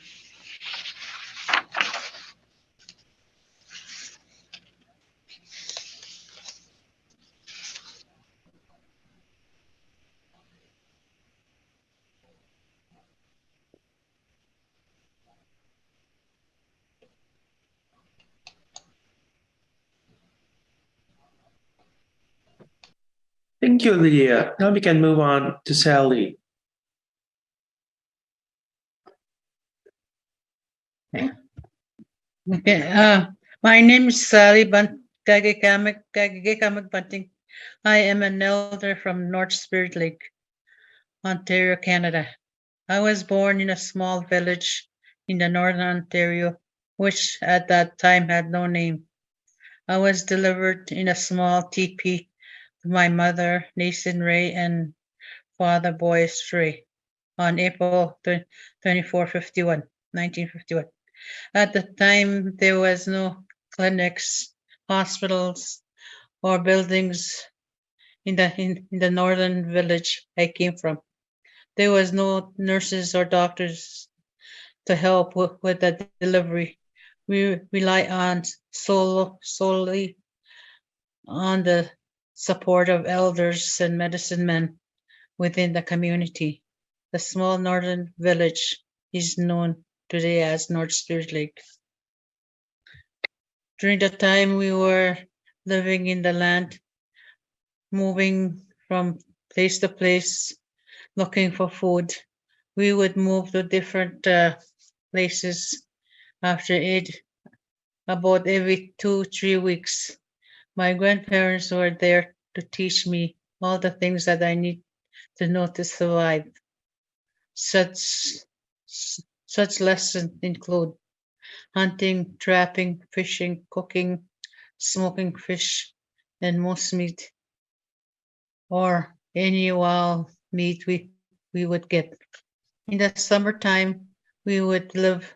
Thank you, Lydia. Now we can move on to Sally. Okay, my name is Sally Kagikamik Bunting. I am an elder from North Spirit Lake, Ontario, Canada. I was born in a small village in the northern Ontario, which at that time had no name. I was delivered in a small teepee with my mother, Nathan Ray, and father, Boyce Ray, on April 24, 1951. At the time, there was no clinics, hospitals, or buildings in the northern village I came from. There was no nurses or doctors to help with the delivery. We rely on solely on the support of elders and medicine men within the community. The small northern village is known today as North Spirit Lake. During the time we were living in the land, moving from place to place, looking for food, we would move to different places after it about every 2-3 weeks. My grandparents were there to teach me all the things that I need to know to survive. Such lessons include hunting, trapping, fishing, cooking, smoking fish, and most meat, or any wild meat we we would get. In the summertime, we would live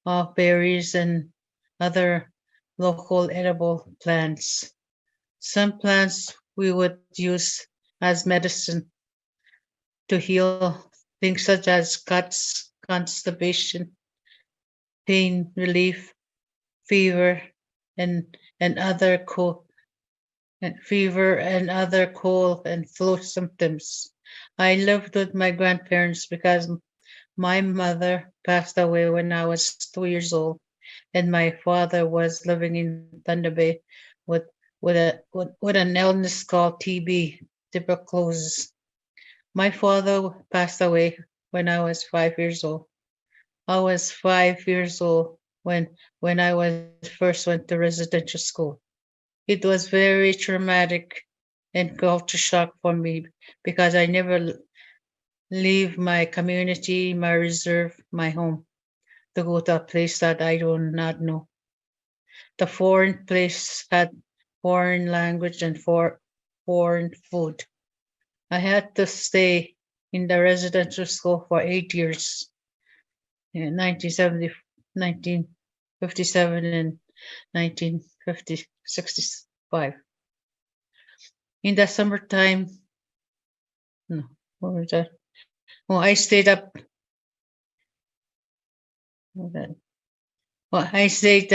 off berries and other local edible plants. Some plants we would use as medicine to heal things such as cuts, constipation, pain relief, fever, and other cold and flu symptoms. I lived with my grandparents because my mother passed away when I was 2 years old, and my father was living in Thunder Bay with with an illness called TB, tuberculosis. My father passed away when I was 5 years old. I was 5 years old when I was first went to residential school. It was very traumatic and culture shock for me because I never leave my community, my reserve, my home to go to a place that I do not know. The foreign place had foreign language and foreign food. I had to stay in the residential school for 8 years in 1957 and 1965. In the summertime, no, what was that? Oh, I stayed up. Hold on. Well, I stayed,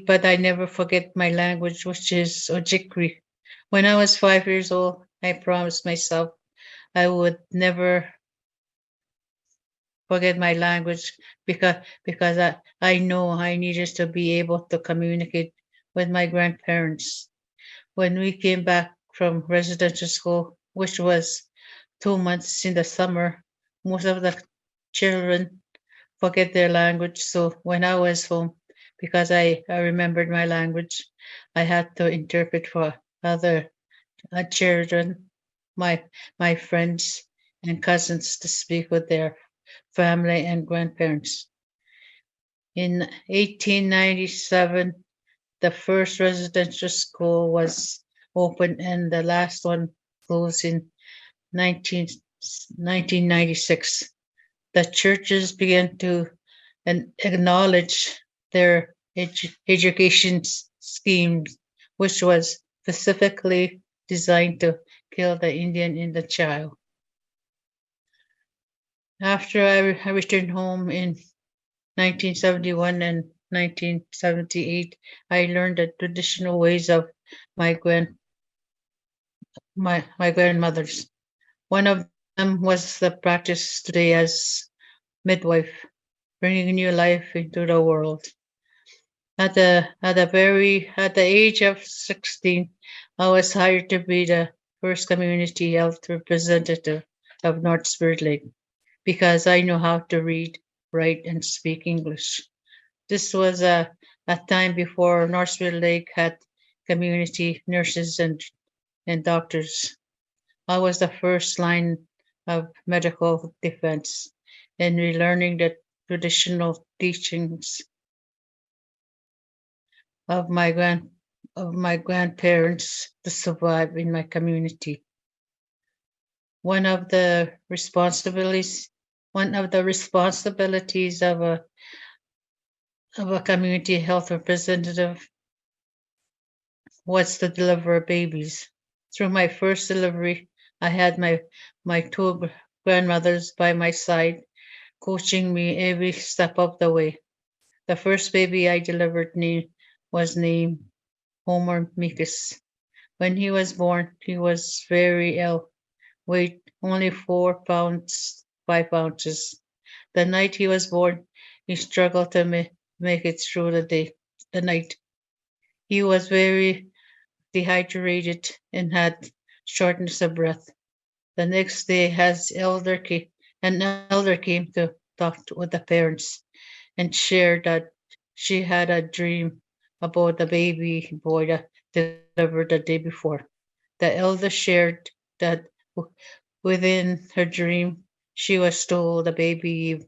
but I never forget my language, which is Ojibwe. When I was 5 years old, I promised myself I would never forget my language because I know I needed to be able to communicate with my grandparents. When we came back from residential school, which was 2 months in the summer, most of the children forget their language. So when I was home, because I remembered my language, I had to interpret for other children, my my friends and cousins to speak with their family and grandparents. In 1897, the first residential school was opened and the last one closed in 1996. The churches began to acknowledge their education schemes, which was specifically designed to kill the Indian in the child. After I returned home in 1971 and 1978, I learned the traditional ways of my my grandmothers. One of them was the practice today as midwife, bringing new life into the world. At the age of 16, I was hired to be the first community health representative of North Spirit Lake because I know how to read, write, and speak English. This was a time before North Spirit Lake had community nurses and doctors. I was the first line of medical defense and relearning the traditional teachings of my grandparents to survive in my community. One of the responsibilities one of the responsibilities of a community health representative was to deliver babies. Through my first delivery, I had my two grandmothers by my side, coaching me every step of the way. The first baby I delivered was named Homer Mikas. When he was born, he was very ill, weighed only 4 pounds 5 ounces. The night he was born, he struggled to make it through the night. He was very dehydrated and had shortness of breath. The next day, an elder came to with the parents and shared that she had a dream about the baby boy that delivered the day before. The elder shared that within her dream, she was told the baby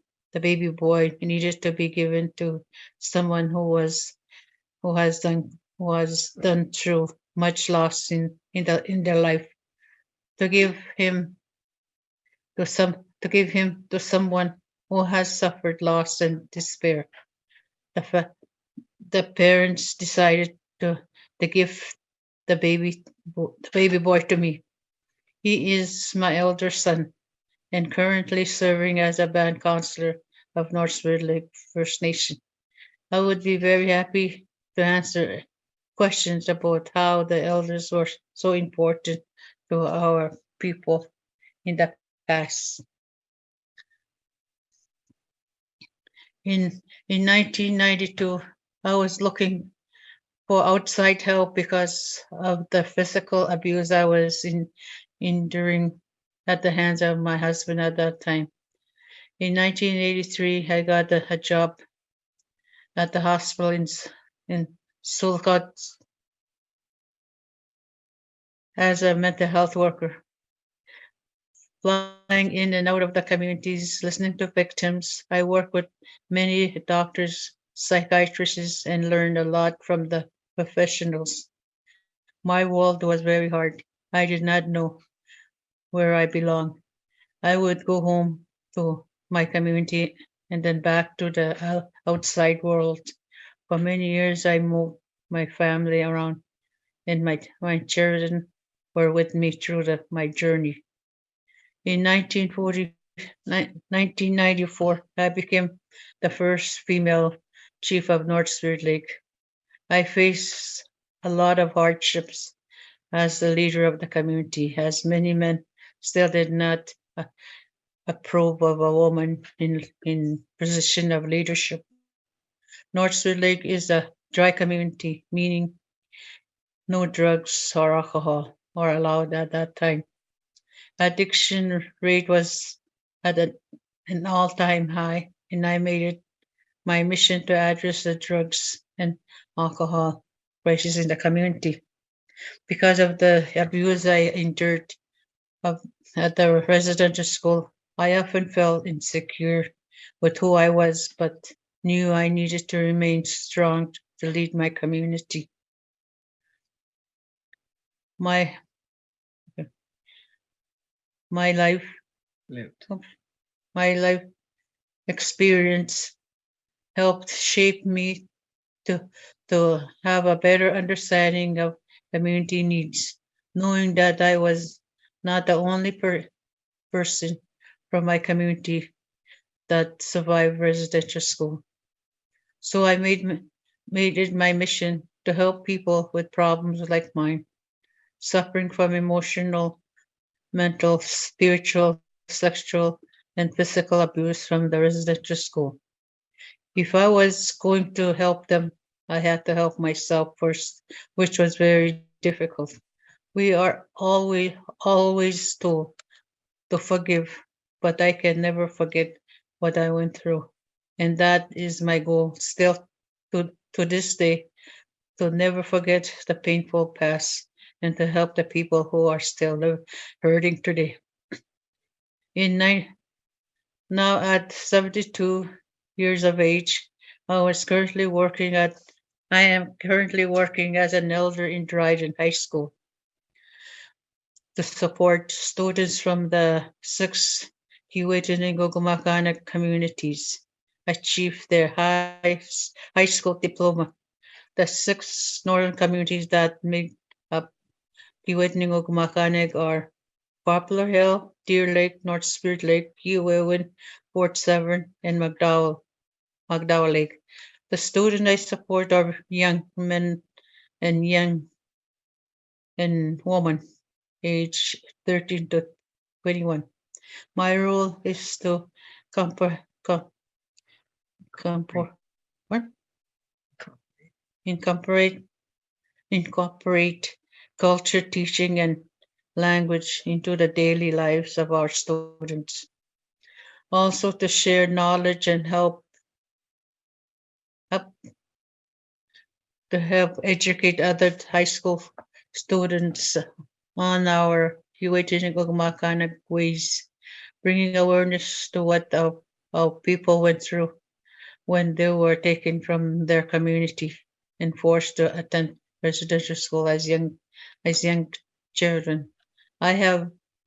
boy needed to be given to someone who has done through much loss in their life to give him to give him to someone who has suffered loss and despair. The parents decided to give the baby boy to me. He is my elder son and currently serving as a band counselor of North Spirit Lake First Nation. I would be very happy to answer questions about how the elders were so important to our people in the past. In 1992, I was looking for outside help because of the physical abuse I was enduring at the hands of my husband at that time. In 1983, I got a job at the hospital in Sulcott as a mental health worker. Flying in and out of the communities, listening to victims, I worked with many doctors, psychiatrists, and learned a lot from the professionals. My world was very hard. I did not know where I belonged. I would go home to my community and then back to the outside world. For many years, I moved my family around, and my children were with me through my journey. In 1994, I became the first female chief of North Spirit Lake. I faced a lot of hardships as the leader of the community, as many men still did not approve of a woman in position of leadership. North Spirit Lake is a dry community, meaning no drugs or alcohol were allowed at that time. Addiction rate was at an all-time high, and I made it my mission to address the drugs and alcohol crisis in the community. Because of the abuse I endured at the residential school, I often felt insecure with who I was, but knew I needed to remain strong to lead my community. My my life my life experience helped shape me to have a better understanding of community needs, knowing that I was not the only person from my community that survived residential school. So I made it my mission to help people with problems like mine, suffering from emotional, mental, spiritual, sexual, and physical abuse from the residential school. If I was going to help them, I had to help myself first, which was very difficult. We are always told to forgive, but I can never forget what I went through. And that is my goal still to this day, to never forget the painful past and to help the people who are still hurting today. In now at 72 years of age, I am currently working as an elder in Dryden High School to support students from the 6 and Gogumakana communities achieve their high school diploma. The 6 northern communities that make up Kiwetning Gogumakana are Poplar Hill, Deer Lake, North Spirit Lake, Kiwewin, Fort Severn, and McDowell Lake. The students I support are young men and young and women, age 13 to 21. My role is to compor, com, compor, what? Incorporate culture, teaching, and language into the daily lives of our students. Also to share knowledge and up to help educate other high school students on our Makana ways, bringing awareness to what our people went through when they were taken from their community and forced to attend residential school as young children. I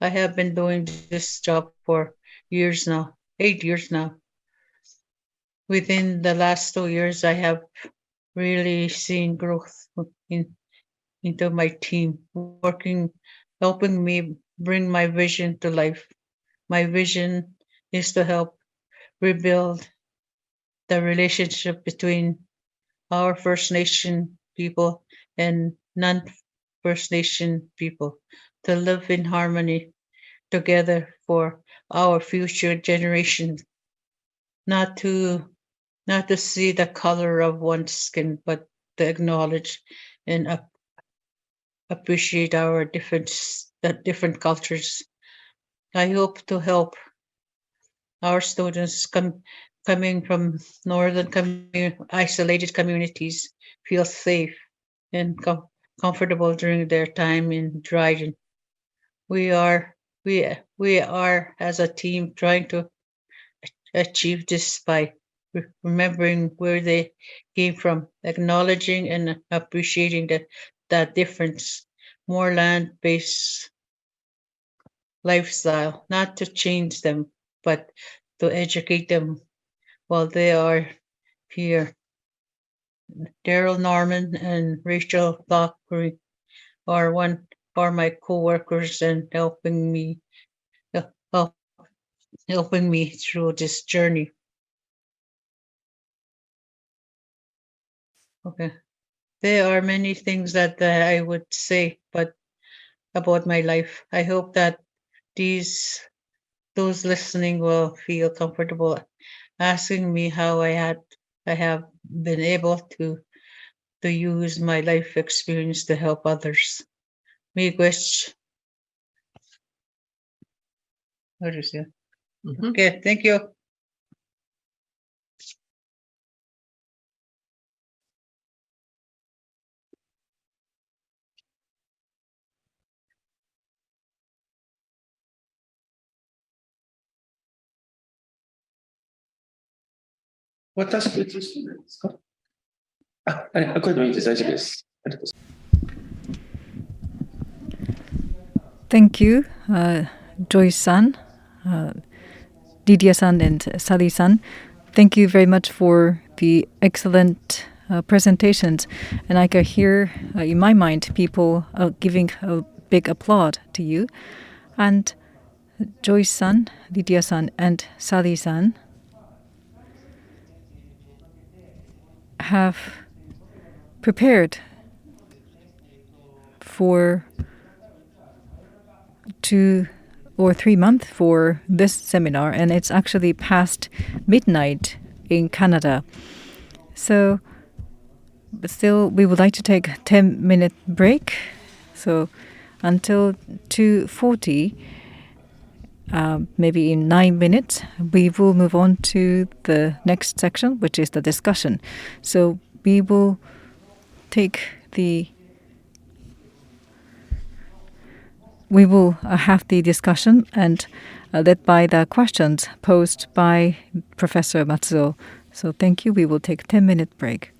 I have been doing this job for years now, 8 years now. Within the last 2 years, I have really seen growth in, into my team, working, helping me bring my vision to life. My vision is to help rebuild the relationship between our First Nation people and non First Nation people to live in harmony together for our future generations, not to not to see the color of one's skin, but to acknowledge and appreciate our different cultures. I hope to help our students coming from isolated communities feel safe and comfortable during their time in Dryden. We are we are as a team trying to achieve this by remembering where they came from, acknowledging and appreciating that difference, more land-based lifestyle, not to change them, but to educate them while they are here. Daryl Norman and Rachel Thackeray are one are my co-workers and help, helping me through this journey. Okay. There are many things that I would say, but about my life. I hope that these those listening will feel comfortable asking me how I have been able to use my life experience to help others. Miigwech. What is it? Mhm. Okay, thank you. Thank you, Joyce-san, Didier-san, and Sally-san. Thank you very much for the excellent presentations. And I can hear in my mind people giving a big applaud to you. And Joyce-san, Didier-san, and Sally-san have prepared for 2 or 3 months for this seminar, and it's actually past midnight in Canada. So, but still, we would like to take a 10-minute break. So, until 2:40, maybe in 9 minutes, we will move on to the next section, which is the discussion. So, we will take the we will have the discussion and led by the questions posed by Professor Matsuo. So thank you. We will take a 10-minute break.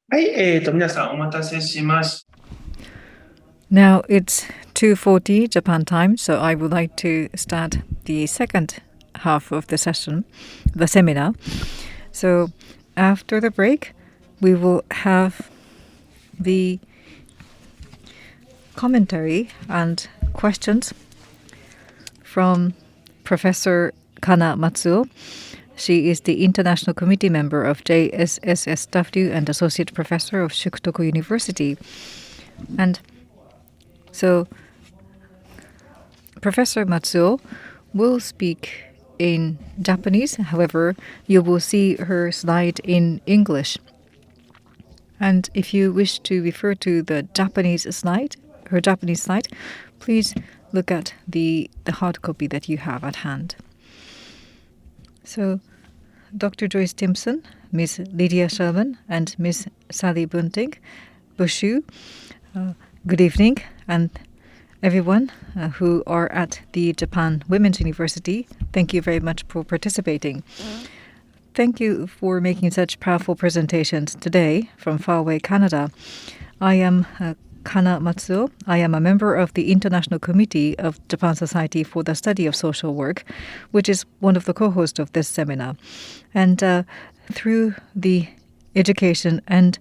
はい、皆さんお待たせしまし Now it's 2:40 Japan time, so I would like to start the second half of the session, the seminar. So after the break, we will have the commentary and questions from Professor Kana Matsuo. She is the International Committee member of JSSSW and Associate Professor of Shukutoku University. And so Professor Matsuo will speak in Japanese. However, you will see her slide in English. And if you wish to refer to the Japanese slide, her Japanese slide, please look at the hard copy that you have at hand. So, Dr. Joyce Timpson, Ms. Lydia Sherman, and Ms. Sally Bunting, Bushu, good evening, and everyone who are at the Japan Women's University, thank you very much for participating. Thank you for making such powerful presentations today from faraway Canada. I am Kana Matsuo. I am a member of the International Committee of Japan Society for the Study of Social Work, which is one of the co-hosts of this seminar. And through the education and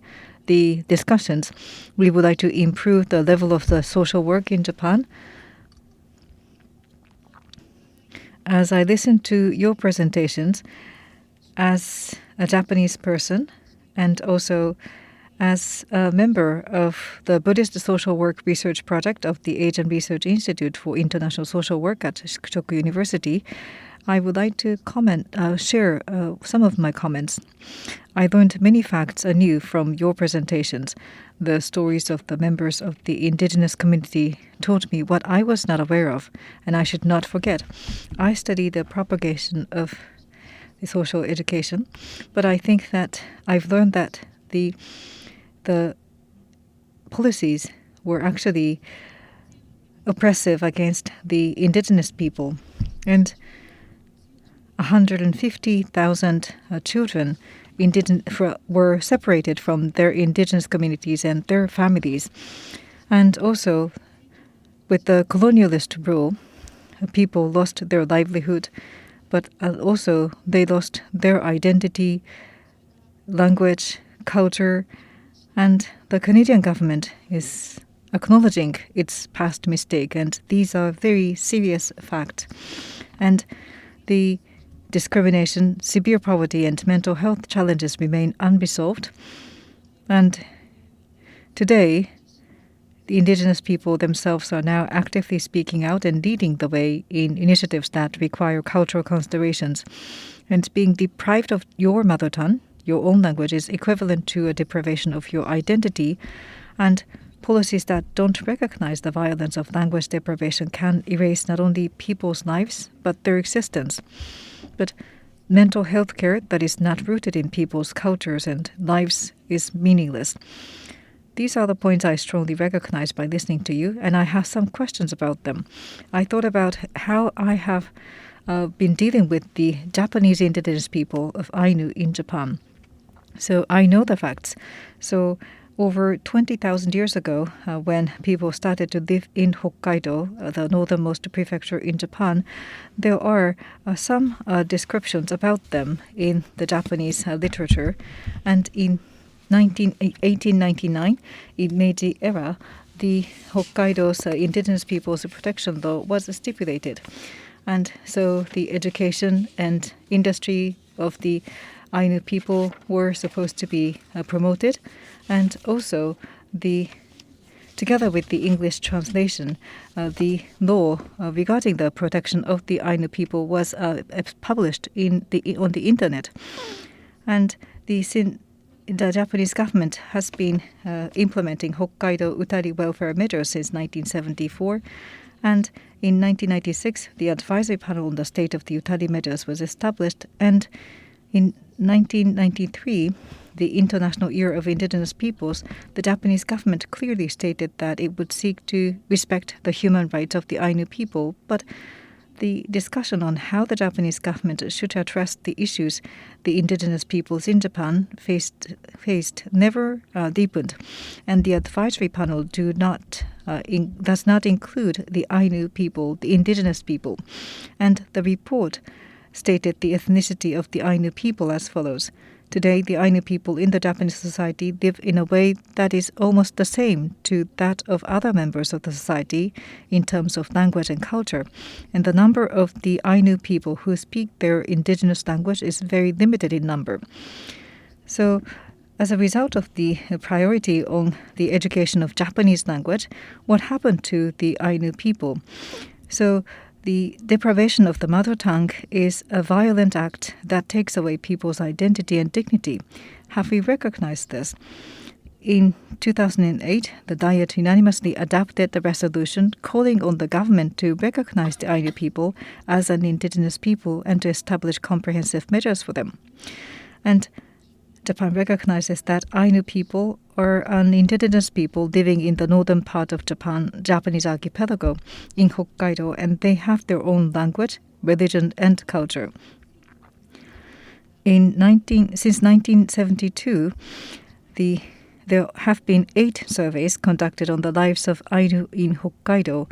the discussions, we would like to improve the level of the social work in Japan. As I listen to your presentations, as a Japanese person and also as a member of the Buddhist Social Work Research Project of the Asian Research Institute for International Social Work at Shukutoku University, I would like to share some of my comments. I learned many facts anew from your presentations. The stories of the members of the indigenous community taught me what I was not aware of, and I should not forget. I study the propagation of the social education, but I think that I've learned that the policies were actually oppressive against the indigenous people, and 150,000 children were separated from their indigenous communities and their families. And also, with the colonialist rule, people lost their livelihood, but also they lost their identity, language, culture, and the Canadian government is acknowledging its past mistake, and these are very serious facts. And the discrimination, severe poverty, and mental health challenges remain unresolved. And today, the indigenous people themselves are now actively speaking out and leading the way in initiatives that require cultural considerations. And being deprived of your mother tongue, your own language, is equivalent to a deprivation of your identity, and policies that don't recognize the violence of language deprivation can erase not only people's lives, but their existence. But mental health care that is not rooted in people's cultures and lives is meaningless. These are the points I strongly recognize by listening to you, and I have some questions about them. I thought about how I have been dealing with the Japanese indigenous people of Ainu in Japan. So I know the facts. So over 20,000 years ago, when people started to live in Hokkaido, the northernmost prefecture in Japan, there are some descriptions about them in the Japanese literature. And in 1899, in Meiji era, the Hokkaido's indigenous peoples protection law was stipulated. And so the education and industry of the Ainu people were supposed to be promoted. And also, together with the English translation, the law regarding the protection of the Ainu people was published on the internet. And the Japanese government has been implementing Hokkaido Utari welfare measures since 1974. And in 1996, the advisory panel on the state of the Utari measures was established. And in 1993, the International Year of Indigenous Peoples, the Japanese government clearly stated that it would seek to respect the human rights of the Ainu people. But the discussion on how the Japanese government should address the issues the indigenous peoples in Japan faced never deepened, and the advisory panel does not include the Ainu people, the indigenous people. And the report stated the ethnicity of the Ainu people as follows. Today, the Ainu people in the Japanese society live in a way that is almost the same to that of other members of the society in terms of language and culture. And the number of the Ainu people who speak their indigenous language is very limited in number. So, as a result of the priority on the education of Japanese language, what happened to the Ainu people? So, the deprivation of the mother tongue is a violent act that takes away people's identity and dignity. Have we recognized this? In 2008, the Diet unanimously adopted the resolution calling on the government to recognize the Ainu people as an indigenous people and to establish comprehensive measures for them. And Japan recognizes that Ainu people are an indigenous people living in the northern part of Japanese archipelago in Hokkaido, and they have their own language, religion, and culture. Since 1972, there have been 8 surveys conducted on the lives of Ainu in Hokkaido,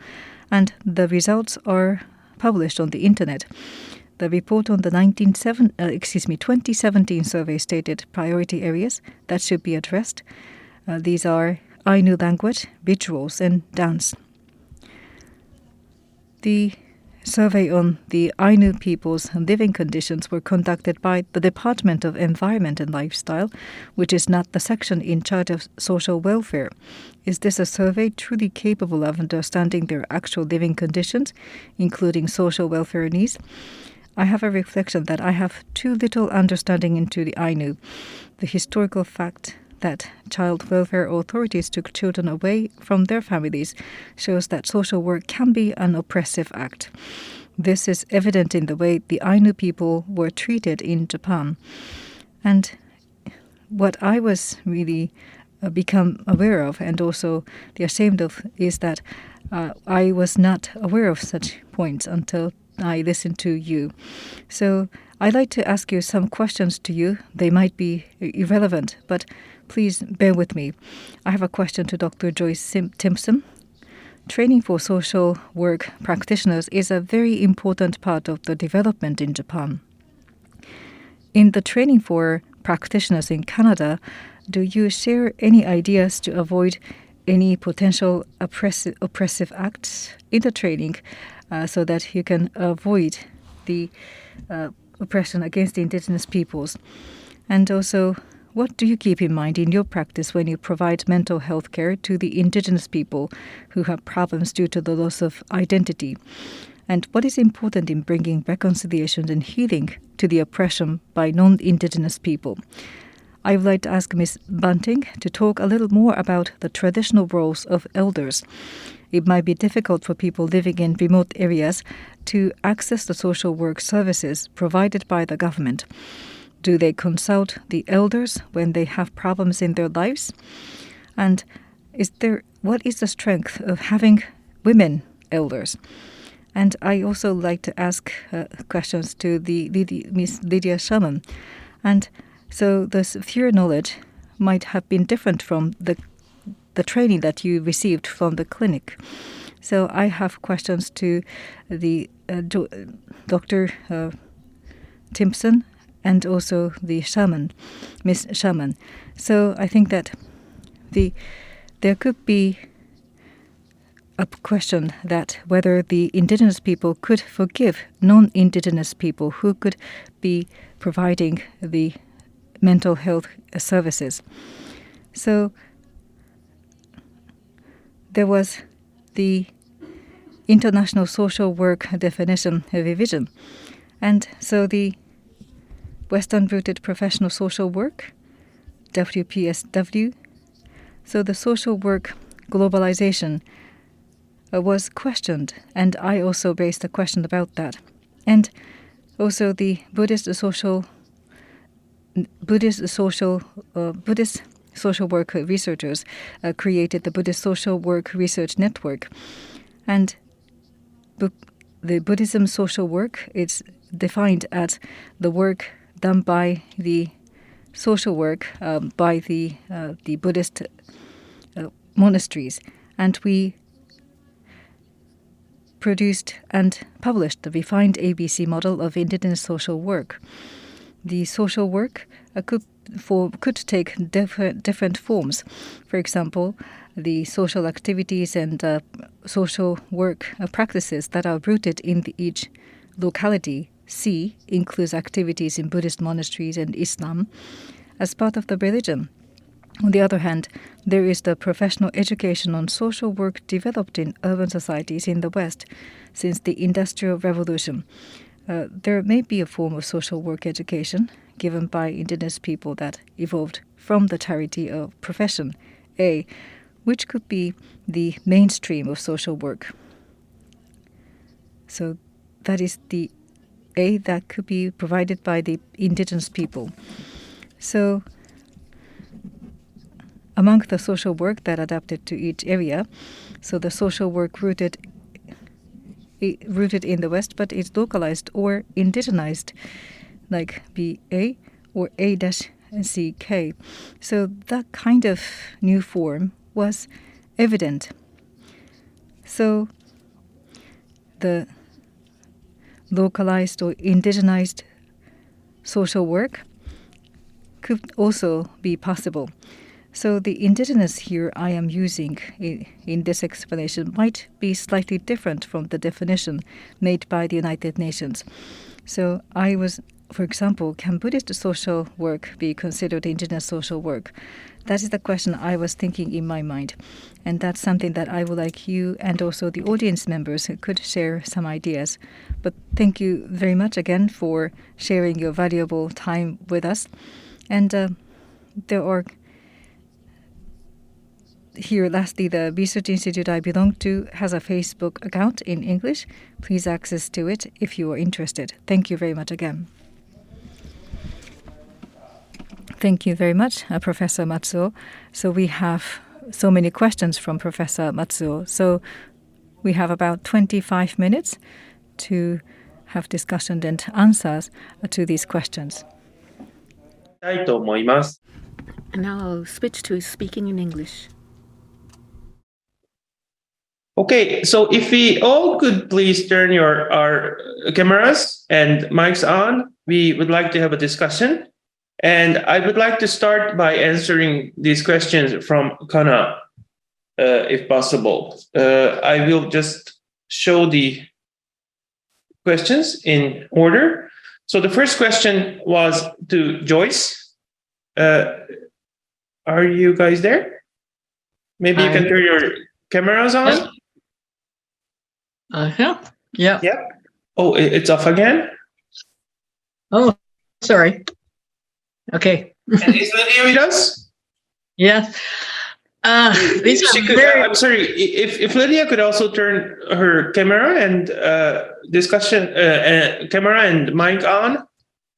and the results are published on the internet. The report on the 2017 survey stated priority areas that should be addressed. These are Ainu language, rituals, and dance. The survey on the Ainu people's living conditions were conducted by the Department of Environment and Lifestyle, which is not the section in charge of social welfare. Is this a survey truly capable of understanding their actual living conditions, including social welfare needs? I have a reflection that I have too little understanding into the Ainu. The historical fact that child welfare authorities took children away from their families shows that social work can be an oppressive act. This is evident in the way the Ainu people were treated in Japan. And what I was really become aware of and also ashamed of is that I was not aware of such points until I listened to you. So I'd like to ask you some questions to you. They might be irrelevant, but please bear with me. I have a question to Dr. Joyce Timpson. Training for social work practitioners is a very important part of the development in Japan. In the training for practitioners in Canada, do you share any ideas to avoid any potential oppressive acts in the training so that you can avoid the oppression against the indigenous peoples? And also, what do you keep in mind in your practice when you provide mental health care to the indigenous people who have problems due to the loss of identity? And what is important in bringing reconciliation and healing to the oppression by non-indigenous people? I would like to ask Ms. Bunting to talk a little more about the traditional roles of elders. It might be difficult for people living in remote areas to access the social work services provided by the government. Do they consult the elders when they have problems in their lives? And what is the strength of having women elders? And I also like to ask questions to Ms. Lydia Sherman. And so the sphere knowledge might have been different from the training that you received from the clinic. So I have questions to the Dr. Timpson and also the Sherman, Ms. Sherman. So I think that there could be a question that whether the indigenous people could forgive non-indigenous people who could be providing the mental health services. So there was the International Social Work Definition Revision. And so the Western Rooted Professional Social Work, WPSW, so the social work globalization was questioned, and I also raised a question about that. And also the Buddhist social work researchers created the Buddhist Social Work Research Network. And the Buddhism social work is defined as the work done by the social work by the Buddhist monasteries. And we produced and published the refined ABC model of indigenous social work. The social work could take different forms. For example, the social activities and social work practices that are rooted in each locality. C includes activities in Buddhist monasteries and Islam as part of the religion. On the other hand, there is the professional education on social work developed in urban societies in the West since the Industrial Revolution. There may be a form of social work education given by indigenous people that evolved from the charity of profession, A, which could be the mainstream of social work. So that is the A that could be provided by the indigenous people. So among the social work that adapted to each area, so the social work rooted in the West, but it's localized or indigenized, like BA or A-CK. So that kind of new form was evident. So the localized or indigenized social work could also be possible. So the indigenous here I am using in this explanation might be slightly different from the definition made by the United Nations. So I was, for example, can Buddhist social work be considered indigenous social work? That is the question I was thinking in my mind. And that's something that I would like you and also the audience members could share some ideas. But thank you very much again for sharing your valuable time with us. And there are here, lastly, the research institute I belong to has a Facebook account in English. Please access to it if you are interested. Thank you very much again. Thank you very much, Professor Matsuo. So we have so many questions from Professor Matsuo. So we have about 25 minutes to have discussion and answers to these questions. たいと思います。 And now I'll switch to speaking in English. Okay, so if we all could please turn our cameras and mics on, we would like to have a discussion. And I would like to start by answering these questions from Kana, if possible. I will just show the questions in order. So the first question was to Joyce. Are you guys there? Maybe you can turn your cameras on. Yeah. Yeah. Yep. Oh, it's off again. Oh, sorry. Okay. And is Lydia with us? Yeah. These She are could, very, I'm sorry. If Lydia could also turn her camera and camera and mic on,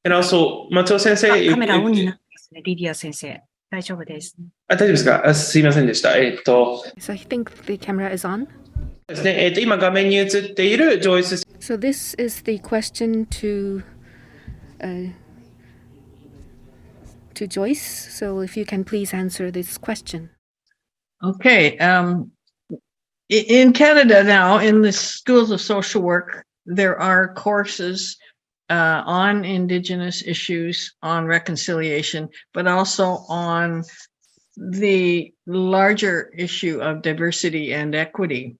and also Matsuo 先生。カメラオンになってますね、リディア先生。大丈夫です。大丈夫ですか？すいませんでした。So I think the camera is on. ですね。今画面に映っているジョイス。So this is the question to Joyce. So if you can please answer this question. okay. In Canada now, in the schools of social work, there are courses on Indigenous issues, on reconciliation, but also on the larger issue of diversity and equity.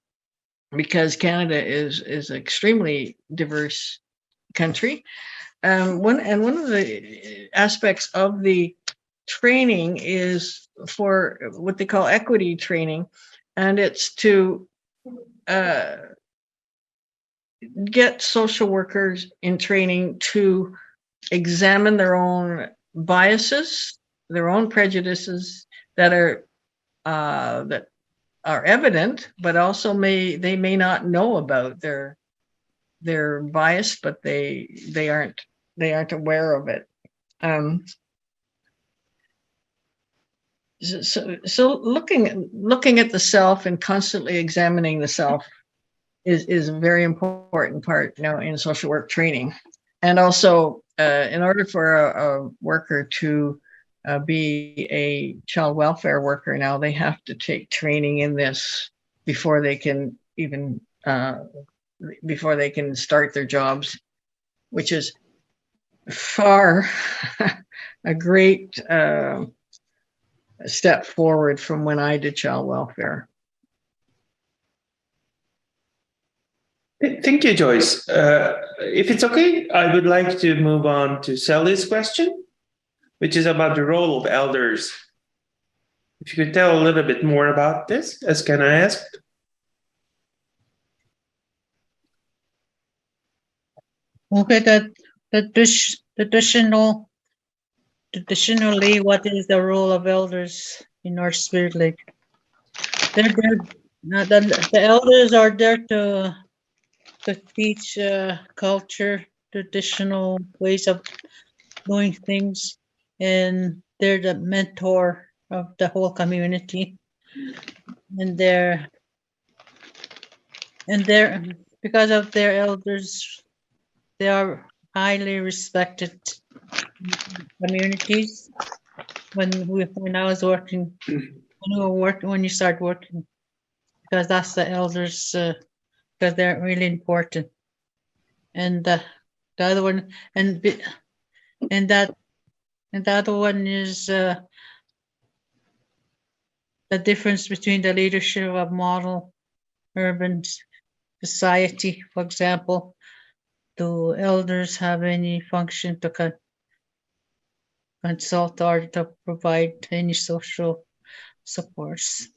because Canada is an extremely diverse country. One of the aspects of the training is for what they call equity training, and it's to get social workers in training to examine their own biases, their own prejudices that are evident, but also they may not know about their bias, but they aren't aware of it. So looking at the self and constantly examining the self is a very important part now in social work training. And also, in order for a worker to be a child welfare worker now, they have to take training in this before they can even start their jobs, which is far a great step forward from when I did child welfare. Thank you, Joyce. If it's okay, I would like to move on to Sally's question, which is about the role of elders. If you could tell a little bit more about this, as can I ask? Okay, traditionally, what is the role of elders in our Spirit Lake? The elders are there to teach culture, traditional ways of doing things, and they're the mentor of the whole community. And they're because of their elders, they are highly respected communities. When I was working, when you start working, because that's the elders, because they're really important. And the other one, and the other one is the difference between the leadership of model urban society. For example, do elders have any function to consult or to provide any social supports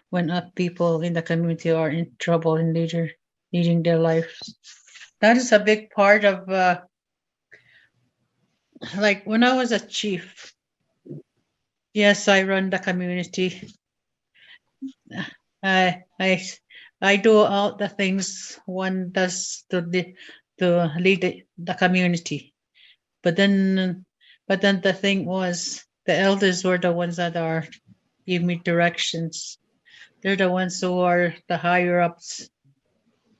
when people in the community are in trouble in leading their lives? That is a big part of like when I was a chief. Yes, I run the community. I do all the things one does to lead the community. But then the thing was the elders were the ones that are give me directions. They're the ones who are the higher ups,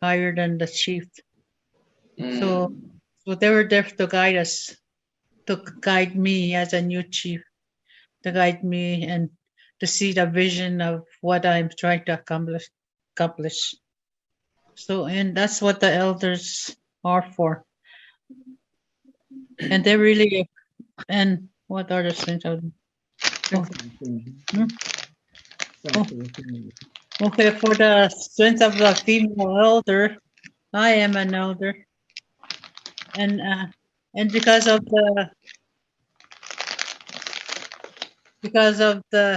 higher than the chief. So they were there to guide us, to guide me as a new chief, to guide me and to see the vision of what I'm trying to accomplish. So, and that's what the elders are for. And they really, and what are the things? Okay, for the strength of the female elder, I am an elder, and because of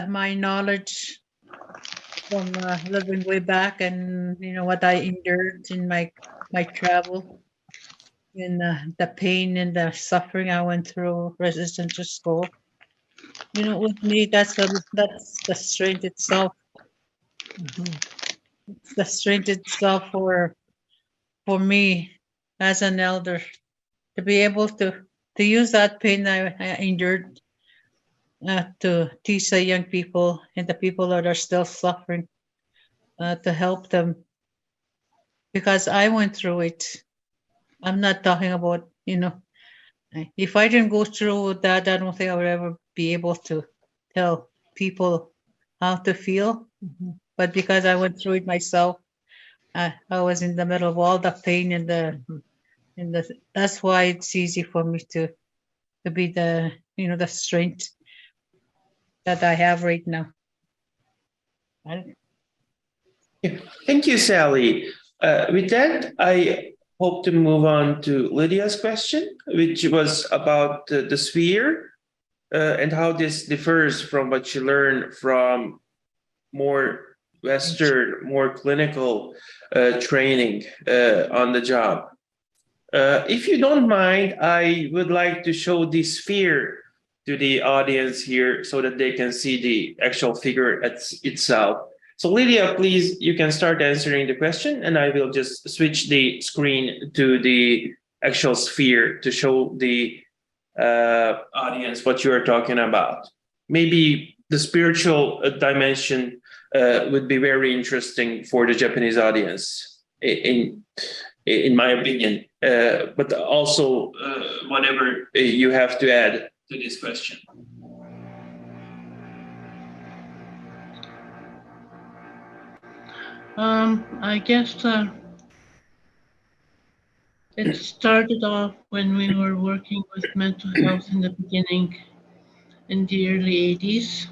my knowledge from living way back, and what I endured in my travel, and the pain and the suffering I went through residential school. With me, that's the strength itself. It's the strength itself for me as an elder to be able to use that pain I endured to teach the young people and the people that are still suffering, to help them, because I went through it. I'm not talking about, if I didn't go through that, I don't think I would ever be able to tell people how to feel. But because I went through it myself, I was in the middle of all the pain and that's why it's easy for me to be the the strength that I have right now. Yeah. Thank you, Sally. With that, I hope to move on to Lydia's question, which was about the sphere and how this differs from what you learned from more Western, more clinical training on the job. If you don't mind, I would like to show this sphere to the audience here so that they can see the actual figure itself. So Lydia, please, you can start answering the question and I will just switch the screen to the actual sphere to show the audience what you are talking about. Maybe the spiritual dimension would be very interesting for the Japanese audience, in my opinion. But also, whatever you have to add to this question. I guess it started off when we were working with mental health in the beginning, in the early 80s,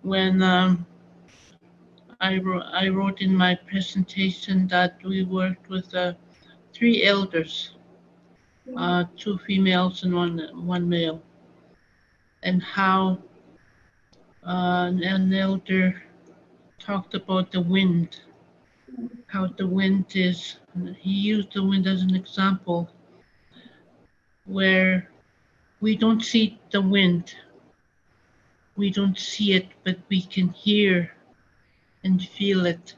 when I wrote in my presentation that we worked with 3 elders, 2 females and one male, and how an elder talked about the wind, how the wind is. He used the wind as an example where we don't see the wind, we don't see it, but we can hear and feel it.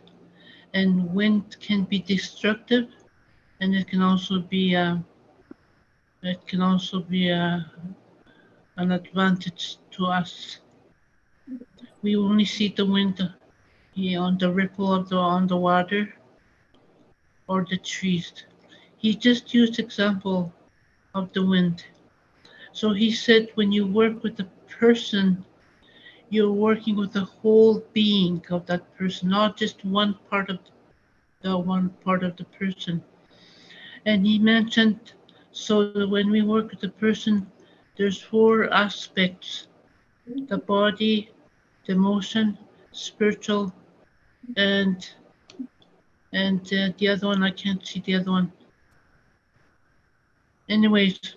And wind can be destructive, and it can also be an advantage to us. We only see the wind on the ripple of on the water or the trees. He just used example of the wind. So he said when you work with a person, you're working with the whole being of that person, not just one part of the person. And he mentioned so that when we work with a person, there's 4 aspects: the body, the emotion, spiritual, and the other one, I can't see the other one. Anyways,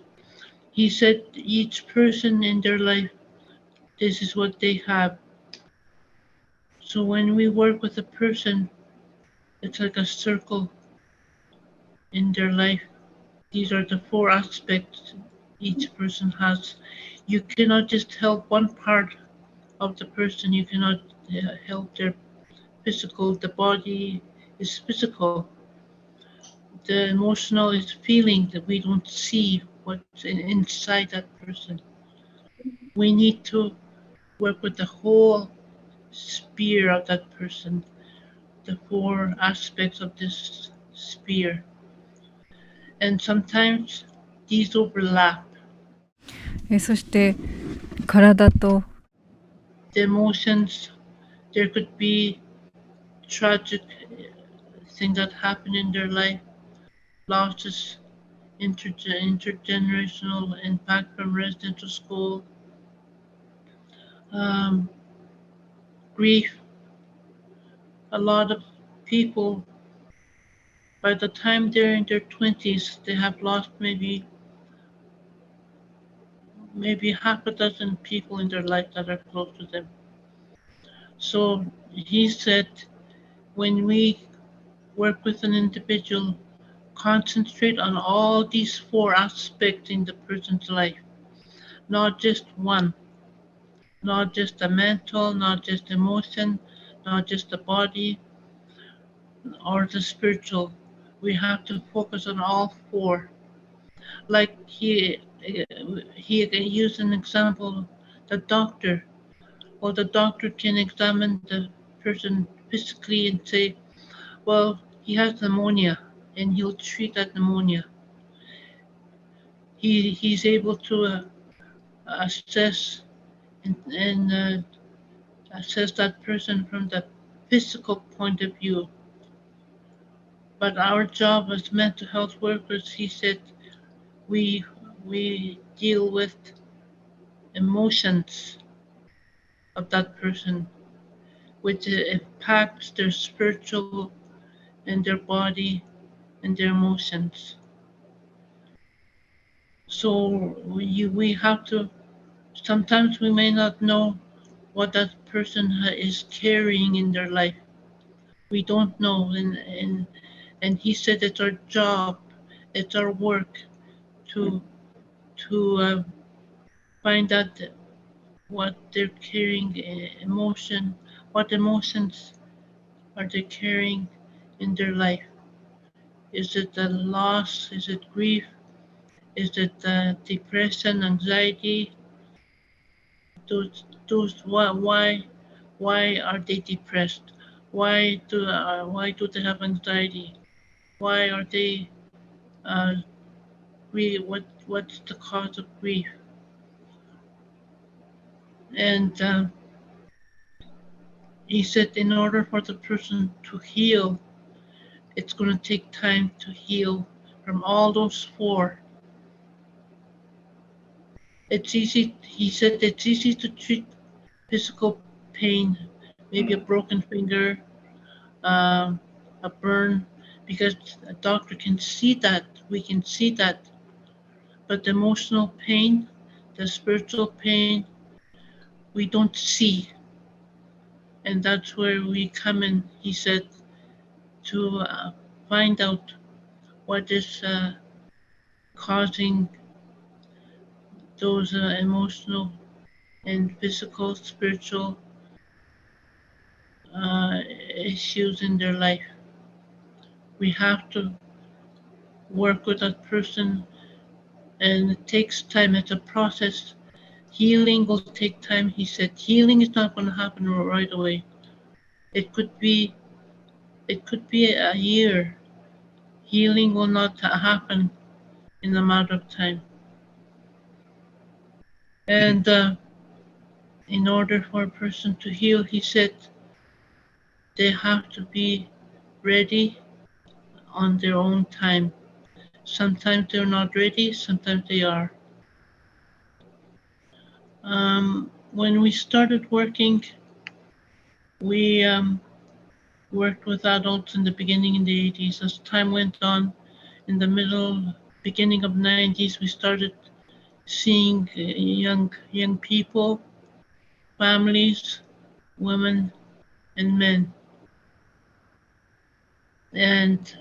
he said each person in their life, this is what they have. So when we work with a person, it's like a circle in their life. These are the 4 aspects each person has. You cannot just help one part of the person. You cannot help their physical. The body is physical. The emotional is feeling that we don't see what's inside that person. We need to work with the whole sphere of that person, the 4 aspects of this sphere. And sometimes these overlap. そして体と The emotions, there could be tragic things that happen in their life, losses, intergenerational impact from residential school, grief. A lot of people, by the time they're in their 20s, they have lost maybe half a dozen people in their life that are close to them. So he said, when we work with an individual, concentrate on all these 4 aspects in the person's life, not just one, not just the mental, not just emotion, not just the body or the spiritual. We have to focus on all 4. Like he used an example, the doctor. Well, the doctor can examine the person physically and say, well, he has pneumonia, and he'll treat that pneumonia. He's able to assess and assess that person from the physical point of view. But our job as mental health workers, he said, we deal with emotions of that person. which impacts their spiritual and their body and their emotions. So we have to, sometimes we may not know what that person is carrying in their life. We don't know. And he said it's our job, it's our work to find out what they're carrying what emotions are they carrying in their life. Is it a loss? Is it grief? Is it depression, anxiety? Those why are they depressed? Why do they have anxiety? Why are they uh, what's the cause of grief? And he said in order for the person to heal, it's going to take time to heal from all those four. It's easy, he said, it's easy to treat physical pain, maybe a broken finger, a burn, because a doctor can see that, we can see that. But the emotional pain, the spiritual pain, we don't see. And that's where we come in, he said, to find out what is causing those emotional and physical, spiritual issues in their life. We have to work with that person, and it takes time. It's a process. Healing will take time. He said healing is not going to happen right away. It could be a year. Healing will not happen in a matter of time. And in order for a person to heal, he said, they have to be ready on their own time. Sometimes they're not ready, sometimes they are. When we started working, we worked with adults in the beginning in the 80s. As time went on, in the beginning of 90s, we started seeing young people, families, women, and men. And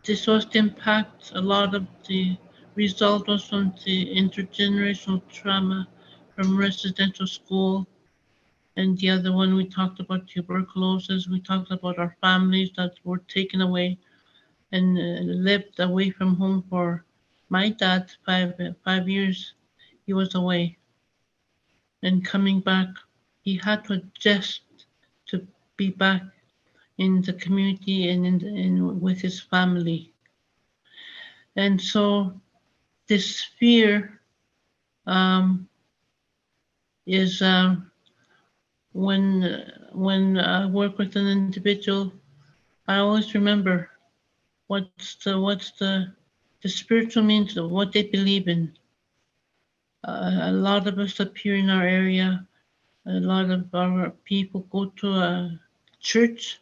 this was the impact. A lot of the result was from the intergenerational trauma from residential school. And the other one, we talked about tuberculosis. We talked about our families that were taken away and lived away from home for my dad, 5 years. He was away. And coming back, he had to adjust to be back in the community and with his family. And so this fear is when I work with an individual, I always remember what's the spiritual means of what they believe in. A lot of us up here in our area, a lot of our people go to a church,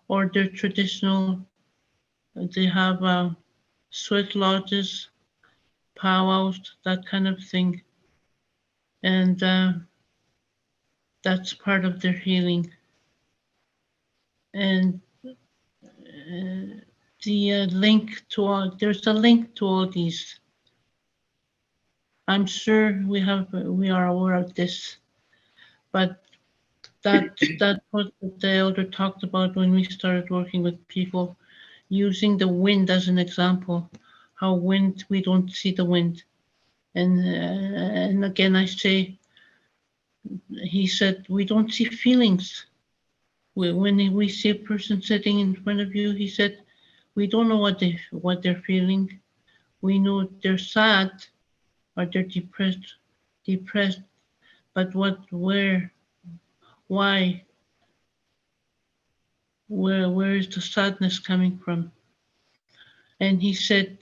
or they're traditional. They have sweat lodges, powwows, that kind of thing. And that's part of their healing. And there's a link to all these. I'm sure we are aware of this, but that's what the elder talked about when we started working with people, using the wind as an example. How wind, we don't see the wind, and again I say, he said we don't see feelings. When we see a person sitting in front of you, he said, we don't know what they're feeling. We know they're sad or they're depressed, but where, why, where is the sadness coming from? And he said,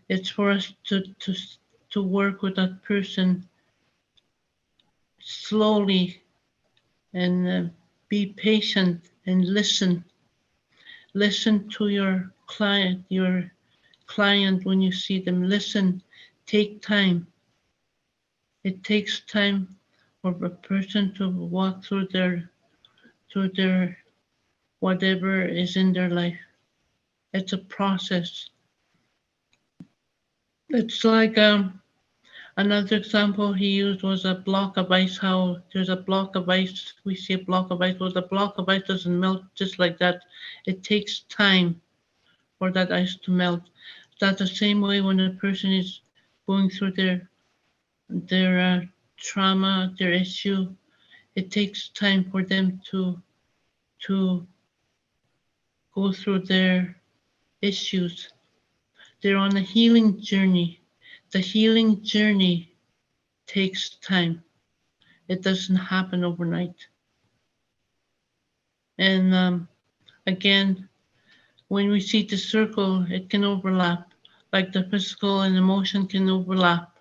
it's for us to work with that person slowly and be patient and listen. Listen to your client when you see them. Listen, take time. It takes time for a person to walk through their whatever is in their life. It's a process. It's like another example he used was a block of ice. How there's a block of ice, we see a block of ice. Well, the block of ice doesn't melt just like that. It takes time for that ice to melt. That's the same way when a person is going through their trauma, their issue. It takes time for them to go through their issues. They're on a healing journey. The healing journey takes time. It doesn't happen overnight. And again, when we see the circle, it can overlap, like the physical and emotion can overlap.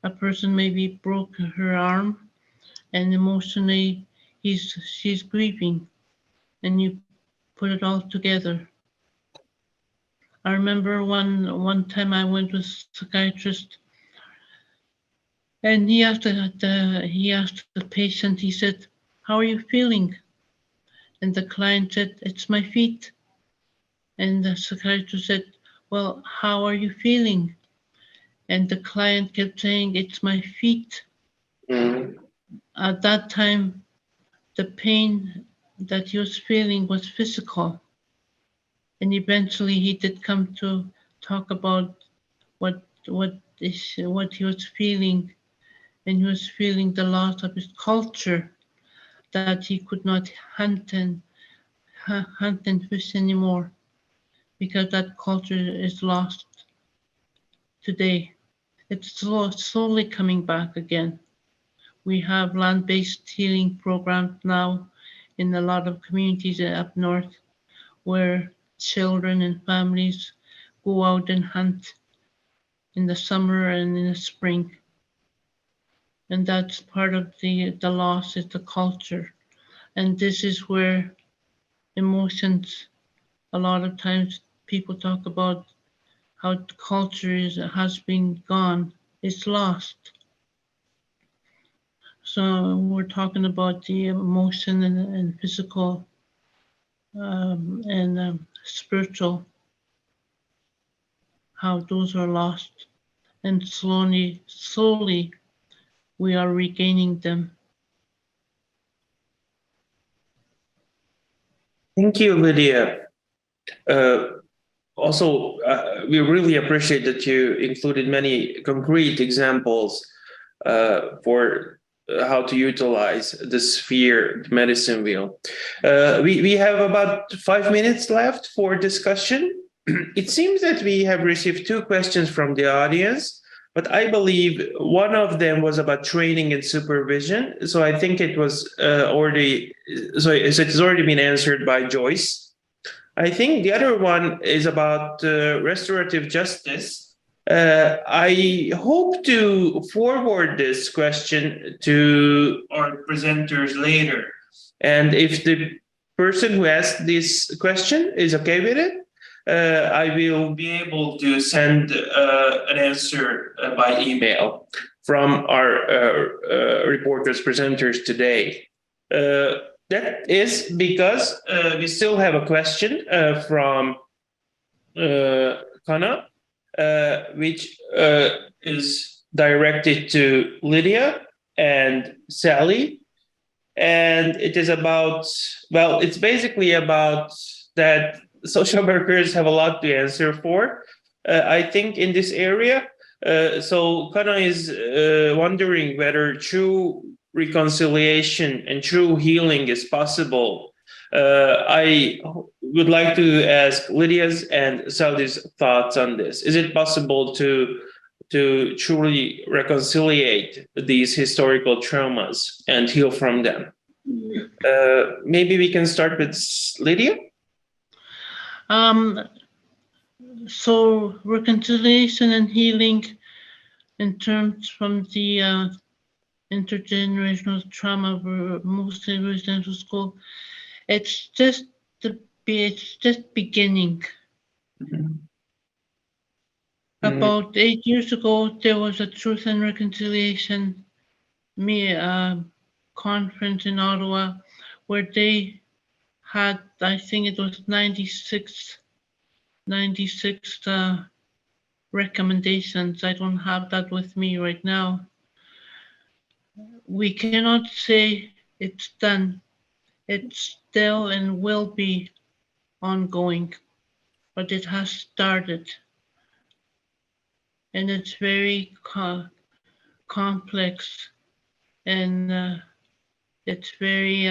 A person maybe broke her arm, and emotionally she's grieving, and you put it all together. I remember one time I went with a psychiatrist, and he asked the patient. He said, "How are you feeling?" And the client said, "It's my feet." And the psychiatrist said, "Well, how are you feeling?" And the client kept saying, "It's my feet." At that time, the pain that he was feeling was physical. And eventually he did come to talk about what he was feeling. And he was feeling the loss of his culture, that he could not hunt and fish anymore, because that culture is lost today. It's slowly coming back again. We have land-based healing programs now in a lot of communities up north, where children and families go out and hunt in the summer and in the spring. And that's part of the loss, is the culture. And this is where emotions, a lot of times people talk about how the culture has been gone, it's lost. So we're talking about the emotion and physical and spiritual, how those are lost, and slowly we are regaining them. Thank you, Lydia. Also, we really appreciate that you included many concrete examples for how to utilize the sphere medicine wheel. We have about 5 minutes left for discussion. It seems that we have received 2 questions from the audience, but I believe one of them was about training and supervision. So I think it was it's already been answered by Joyce. I think the other one is about restorative justice. I hope to forward this question to our presenters later. And if the person who asked this question is okay with it, I will be able to send an answer by email from our reporters, presenters today. That is because we still have a question from Kana, which is directed to Lydia and Sally. And it is about, well, it's basically about that social workers have a lot to answer for, I think, in this area. So Kana is wondering whether true reconciliation and true healing is possible. I would like to ask Lydia's and Sally's thoughts on this. Is it possible to truly reconciliate these historical traumas and heal from them? Maybe we can start with Lydia. So reconciliation and healing, in terms from the intergenerational trauma, mostly residential school. It's just beginning. About 8 years ago, there was a Truth and Reconciliation conference in Ottawa where they had, I think it was 96 recommendations. I don't have that with me right now. We cannot say it's done. It's still and will be ongoing, but it has started. And it's very complex, and it's very,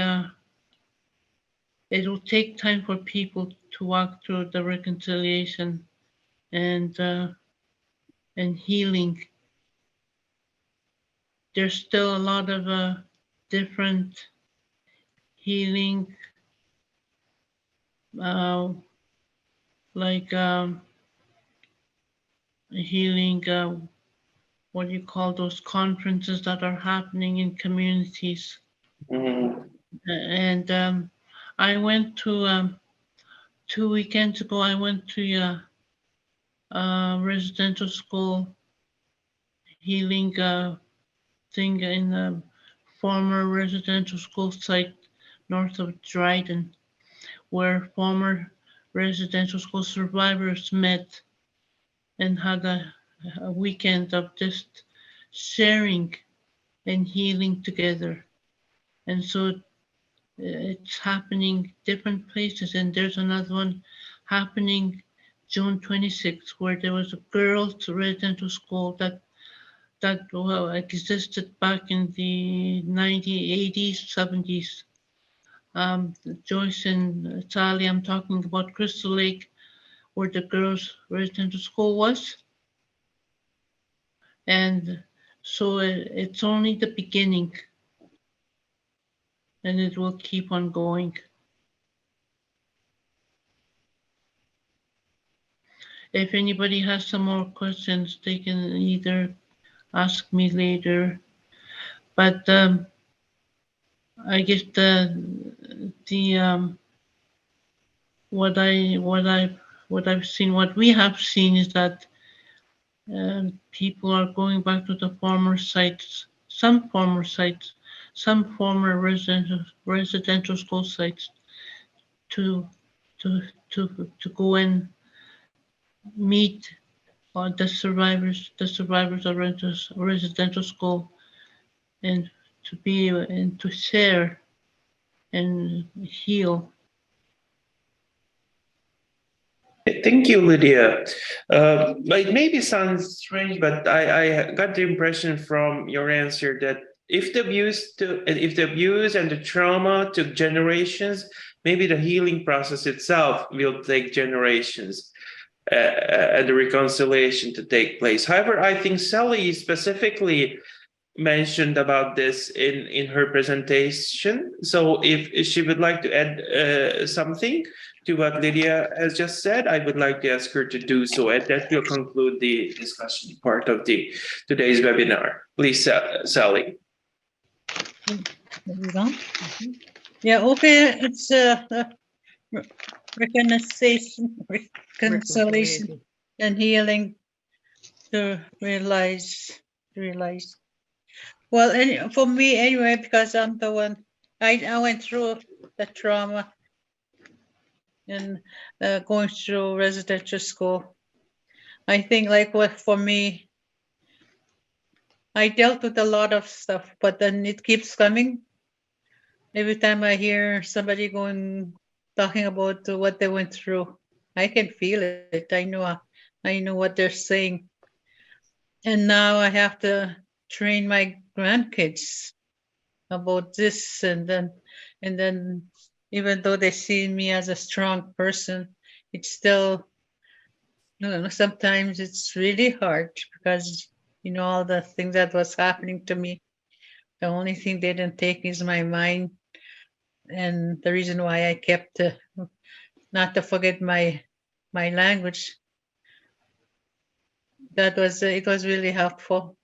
it will take time for people to walk through the reconciliation and healing. There's still a lot of different healing, like healing, what do you call those conferences that are happening in communities. And I went to 2 weekends ago, I went to a residential school healing thing in a former residential school site north of Dryden, where former residential school survivors met and had a weekend of just sharing and healing together. And so it's happening different places, and there's another one happening June 26th, where there was a girls' residential school that existed back in the 80s, 70s. Joyce and Sally, I'm talking about Crystal Lake, where the girls' residential school was. And so it's only the beginning, and it will keep on going. If anybody has some more questions, they can either ask me later. But I guess what I've seen, what we have seen is that people are going back to the former sites, some former residential school sites to go and meet the survivors of residential school, and to be and to share and heal. Thank you, Lydia. It maybe sounds strange, but I got the impression from your answer that if the abuse and the trauma took generations, maybe the healing process itself will take generations and the reconciliation to take place. However, I think Sally specifically mentioned about this in her presentation. So if she would like to add something to what Lydia has just said, I would like to ask her to do so, and that will conclude the discussion part of today's webinar. Please, Sally. Yeah, okay, it's reconciliation and healing to realize. Well, for me anyway, because I'm the one, I went through the trauma and going through residential school. I think like what for me, I dealt with a lot of stuff, but then it keeps coming. Every time I hear somebody talking about what they went through, I can feel it. I know what they're saying. And now I have to train my grandkids about this, and then even though they see me as a strong person, it's still, sometimes it's really hard because all the things that was happening to me. The only thing they didn't take is my mind, and the reason why I kept not to forget my language. It was really helpful.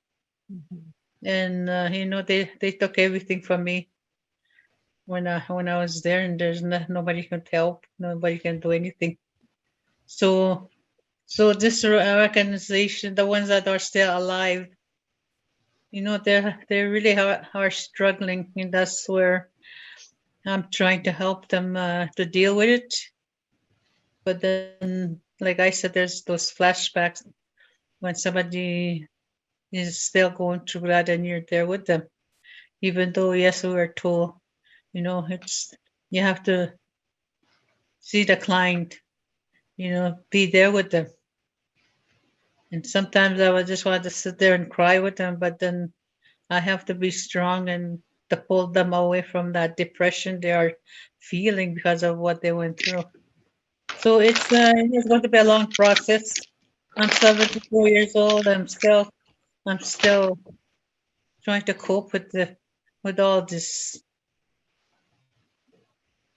and they took everything from me when I was there, and there's nobody could help, nobody can do anything. So this organization, the ones that are still alive, they really are struggling, and that's where I'm trying to help them to deal with it. But then, like I said, there's those flashbacks when somebody is still going through that, and you're there with them, even though yes, we were told, it's you have to see the client, be there with them. And sometimes I would just want to sit there and cry with them, but then I have to be strong and to pull them away from that depression they are feeling because of what they went through. So it's going to be a long process. I'm 74 years old. I'm still trying to cope with all this.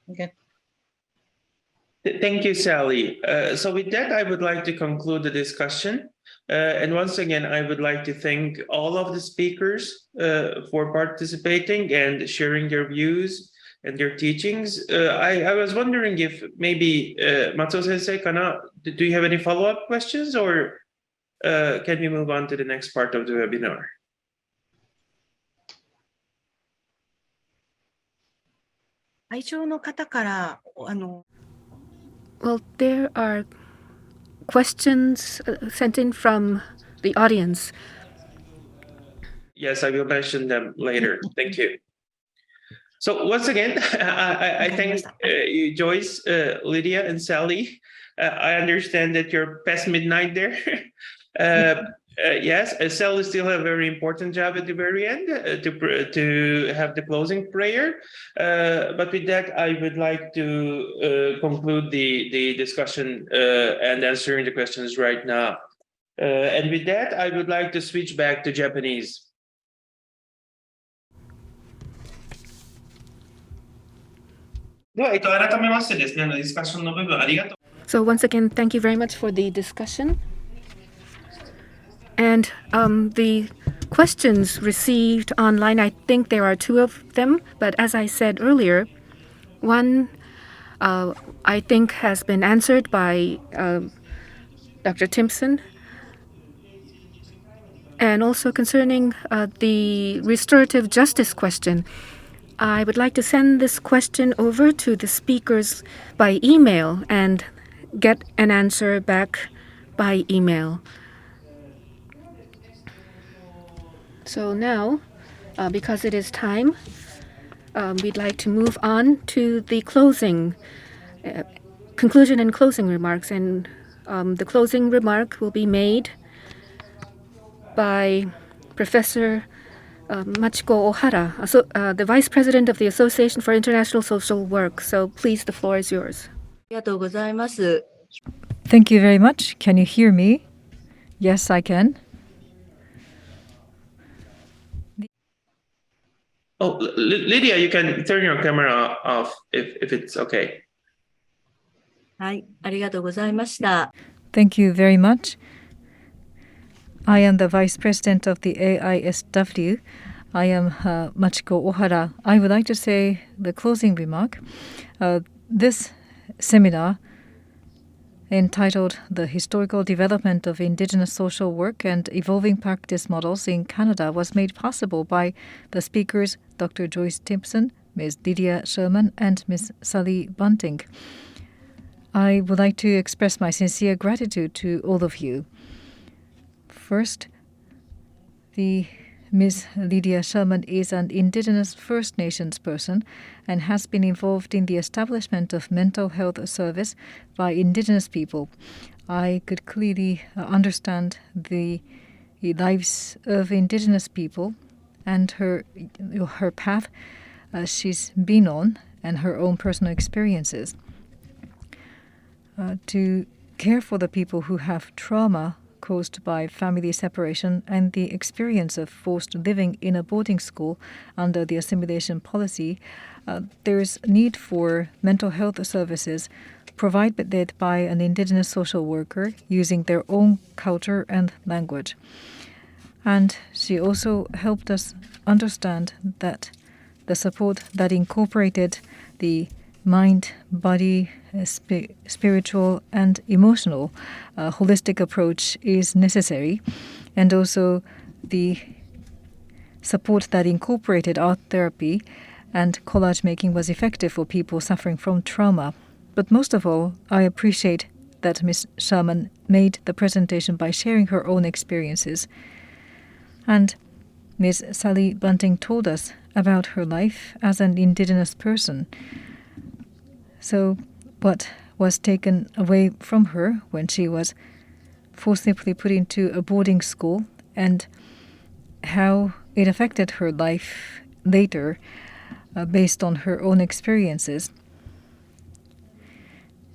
Okay. Thank you, Sally. So with that, I would like to conclude the discussion. And once again, I would like to thank all of the speakers for participating and sharing their views and their teachings. I was wondering if maybe Matsuo Sensei, do you have any follow-up questions, or can we move on to the next part of the webinar? Well, there are questions sent in from the audience. Yes, I will mention them later. Thank you. So once again, I thank you, Joyce, Lydia, and Sally. I understand that you're past midnight there. Yes, Sally still have a very important job at the very end to have the closing prayer. But with that, I would like to conclude the discussion and answering the questions right now. And with that, I would like to switch back to Japanese. So once again, thank you very much for the discussion. And the questions received online, I think there are two of them, but as I said earlier, one I think has been answered by Dr. Timpson. And also concerning the restorative justice question, I would like to send this question over to the speakers by email and get an answer back by email. So now, because it is time, we'd like to move on to the conclusion and closing remarks. And the closing remark will be made by Professor Machiko Ohara, the Vice President of the Association for International Social Work. So please, the floor is yours. Thank you very much. Can you hear me? Yes, I can. Oh, Lydia, you can turn your camera off if it's okay. Thank you very much. I am the Vice President of the AISW. I am Machiko Ohara. I would like to say the closing remark. This seminar, entitled The Historical Development of Indigenous Social Work and Evolving Practice Models in Canada, was made possible by the speakers Dr. Joyce Timpson, Ms. Lydia Sherman, and Ms. Sally Bunting. I would like to express my sincere gratitude to all of you. First, Ms. Lydia Sherman is an Indigenous First Nations person and has been involved in the establishment of mental health service by Indigenous people. I could clearly understand the lives of Indigenous people and her path she's been on and her own personal experiences. To care for the people who have trauma caused by family separation and the experience of forced living in a boarding school under the assimilation policy, there is need for mental health services provided by an Indigenous social worker using their own culture and language. And she also helped us understand that the support that incorporated the mind, body, spiritual, and emotional holistic approach is necessary, and also the support that incorporated art therapy and collage making was effective for people suffering from trauma. But most of all, I appreciate that Ms. Sherman made the presentation by sharing her own experiences. And Ms. Sally Bunting told us about her life as an Indigenous person. So what was taken away from her when she was forcibly put into a boarding school, and how it affected her life later based on her own experiences.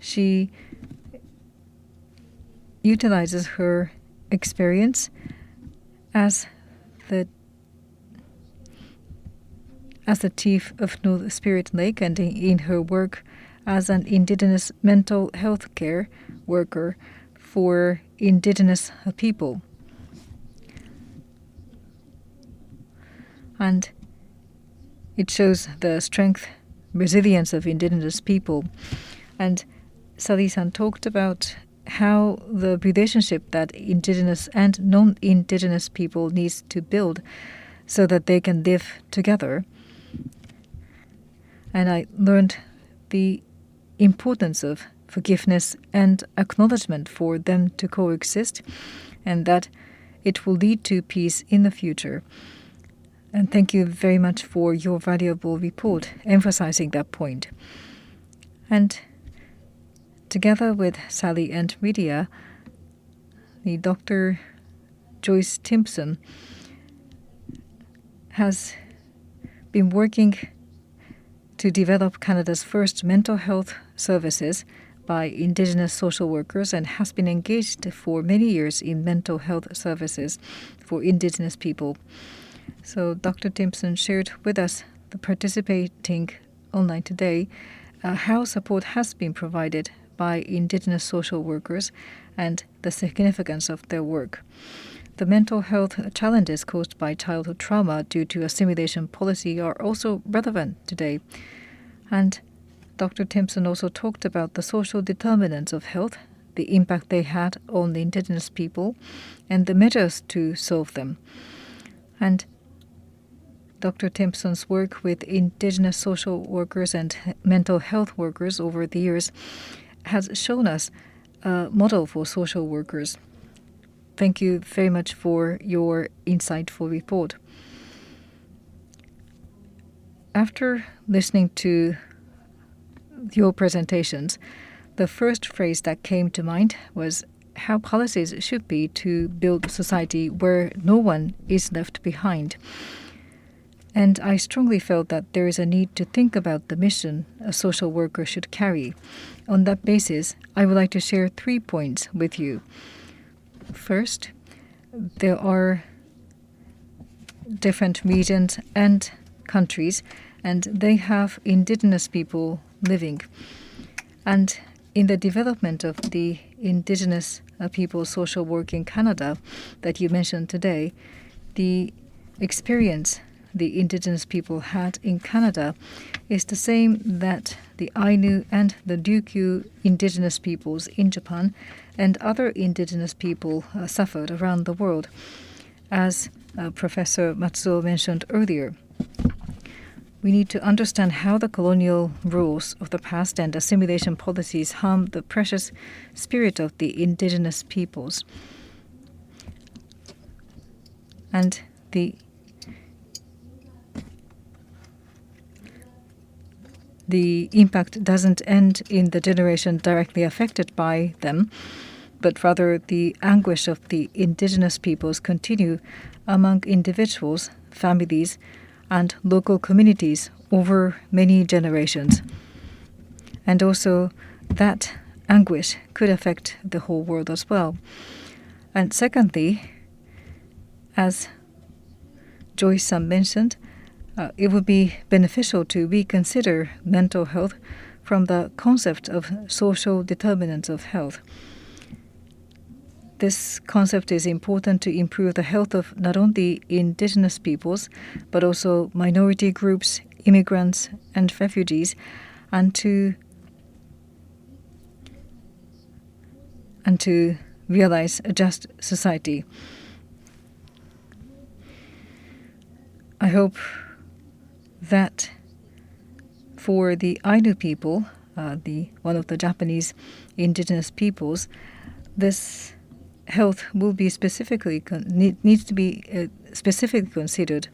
She utilizes her experience as the chief of North Spirit Lake, and in her work as an Indigenous mental health care worker for Indigenous people. And it shows the strength, resilience of Indigenous people. And Sally-san talked about how the relationship that Indigenous and non-Indigenous people needs to build so that they can live together. And I learned the importance of forgiveness and acknowledgement for them to coexist, and that it will lead to peace in the future. And thank you very much for your valuable report emphasizing that point. And together with Sally and Rydia, the Dr. Joyce Timpson has been working to develop Canada's first mental health services by Indigenous social workers, and has been engaged for many years in mental health services for Indigenous people. So Dr. Timpson shared with us, the participating online today, how support has been provided by Indigenous social workers and the significance of their work. The mental health challenges caused by childhood trauma due to assimilation policy are also relevant today. And Dr. Timpson also talked about the social determinants of health, the impact they had on the Indigenous people, and the measures to solve them. And Dr. Timpson's work with Indigenous social workers and mental health workers over the years has shown us a model for social workers. Thank you very much for your insightful report. After listening to your presentations, the first phrase that came to mind was how policies should be to build a society where no one is left behind. And I strongly felt that there is a need to think about the mission a social worker should carry. On that basis, I would like to share 3 points with you. First, there are different regions and countries, and they have Indigenous people living. And in the development of the Indigenous people social work in Canada that you mentioned today, the experience the Indigenous people had in Canada is the same that the Ainu and the Ryukyu Indigenous peoples in Japan and other Indigenous people suffered around the world, as Professor Matsuo mentioned earlier. We need to understand how the colonial rules of the past and assimilation policies harm the precious spirit of the Indigenous peoples. And the impact doesn't end in the generation directly affected by them, but rather the anguish of the Indigenous peoples continue among individuals, families, and local communities over many generations. And also that anguish could affect the whole world as well. And secondly, as Joyce-san mentioned, it would be beneficial to reconsider mental health from the concept of social determinants of health. this concept is important to improve the health of not only indigenous peoples, but also minority groups, immigrants, and refugees, and to realize a just society. I hope that for the Ainu people, one of the Japanese indigenous peoples, this health will be needs to be specifically considered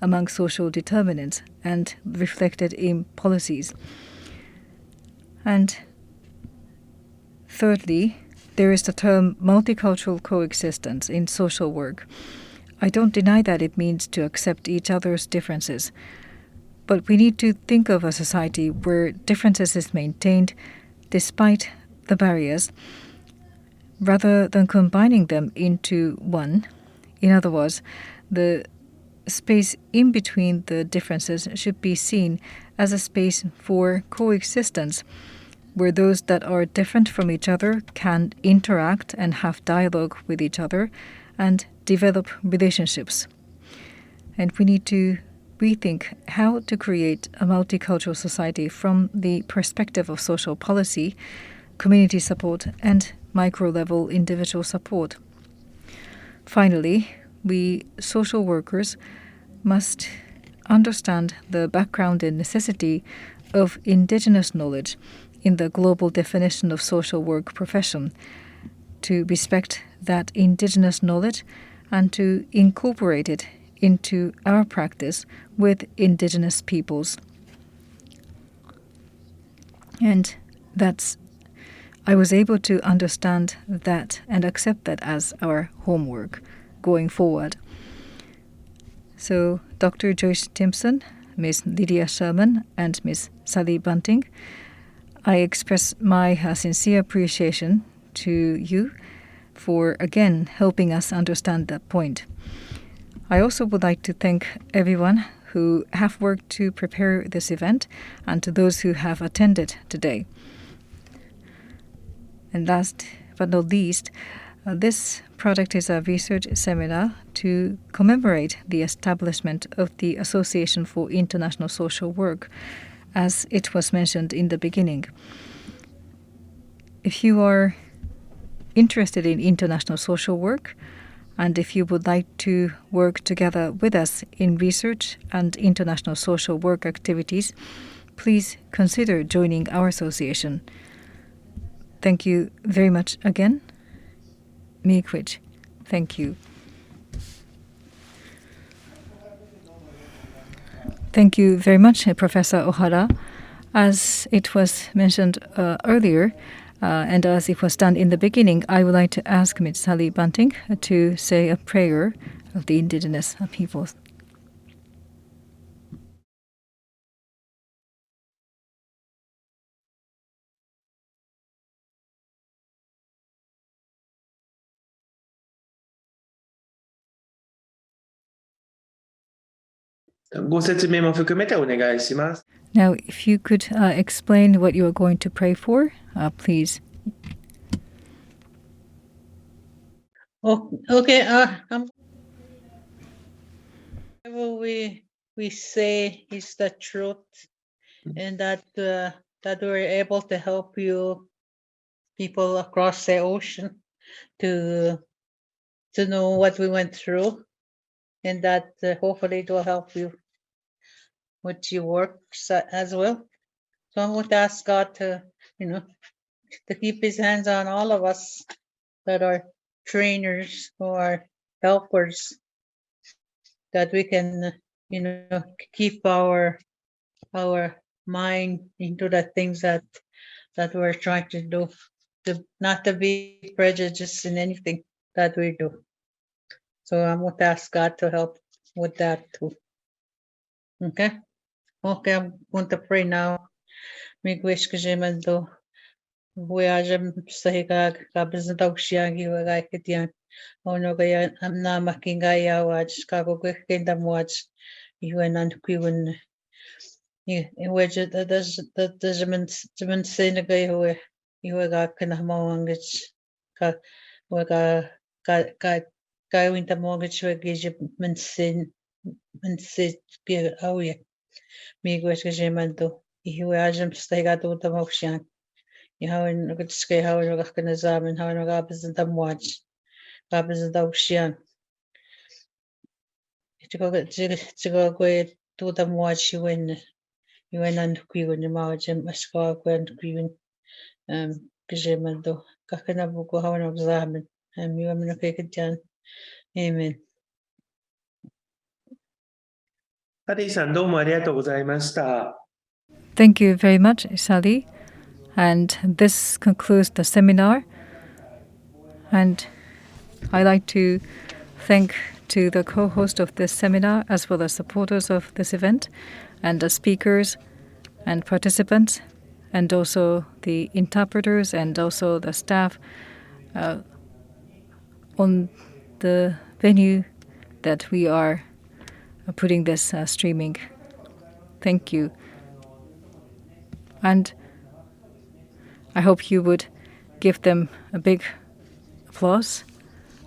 among social determinants and reflected in policies. And thirdly, there is the term multicultural coexistence in social work. I don't deny that it means to accept each other's differences, but we need to think of a society where differences is maintained despite the barriers, rather than combining them into one. In other words, the space in between the differences should be seen as a space for coexistence, where those that are different from each other can interact and have dialogue with each other and develop relationships. And we need to rethink how to create a multicultural society from the perspective of social policy, community support, and micro-level individual support. Finally, we social workers must understand the background and necessity of indigenous knowledge in the global definition of social work profession, to respect that indigenous knowledge and to incorporate it into our practice with indigenous peoples. And I was able to understand that and accept that as our homework going forward. So Dr. Joyce Timpson, Ms. Lydia Sherman, and Ms. Sally Bunting, I express my sincere appreciation to you for again helping us understand that point. I also would like to thank everyone who have worked to prepare this event and to those who have attended today. And last but not least, this project is a research seminar to commemorate the establishment of the Association for International Social Work, as it was mentioned in the beginning. If you are interested in international social work, and if you would like to work together with us in research and international social work activities, please consider joining our association. Thank you very much again. Miigwech. Thank you. Thank you very much, Professor Ohara. As it was mentioned earlier, and as it was done in the beginning, I would like to ask Ms. Sally Bunting to say a prayer of the indigenous peoples. Now, if you could explain what you are going to pray for, please. Oh, okay. Whatever we say is the truth, and that we're able to help you people across the ocean to know what we went through, and that hopefully it will help you with your work as well. So I'm going to ask God to keep His hands on all of us that are trainers or helpers, that we can keep our mind into the things that we're trying to do, not to be prejudiced in anything that we do. So I'm going to ask God to help with that too. Okay, I'm going to pray now. Miigwech kajimando. Voyagem sahigag kabizandog shiagi wagakitian. Ono gaya na makingaya waj kagogwe kendam waj. Iwan and Quiwan. Wedge the Jimin Senagay who you got can have mongage. Waka gawin ta mortgage wagige mansit pia auye. Migwes gajemando. Ihu ajam staigato ta mokshan. Ihawin nagtskay hawin nagkanazamin hawin nagabazan ta mwaj. Gabazan ta oksyan. Tigo gwe to ta mwaj yuwen an kwiwen mawajem aska gwen kwiwen gajemando. Kakanabuko hawin nagzamin. Yuwen nakikidyan. Amen. カディさんどうもありがとうございました。 Thank you very much, Sally. And this concludes the seminar. And I'd like to thank to the co-host of this seminar, as well as supporters of this event, and the speakers and participants, and also the interpreters and also the staff on the venue that we are putting this streaming. Thank you. And I hope you would give them a big applause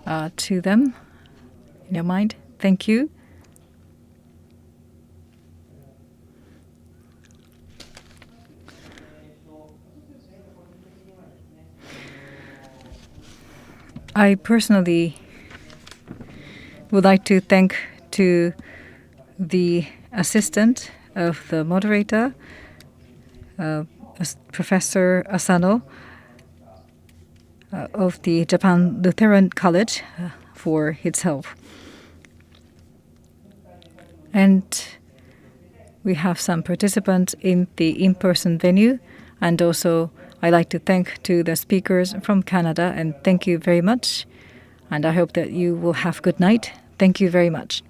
to them in your mind. Thank you. I personally would like to thank to the assistant of the moderator, Professor Asano of the Japan Lutheran College for his help. And we have some participants in the in-person venue, and also I'd like to thank to the speakers from Canada, and thank you very much. And I hope that you will have a good night. Thank you very much.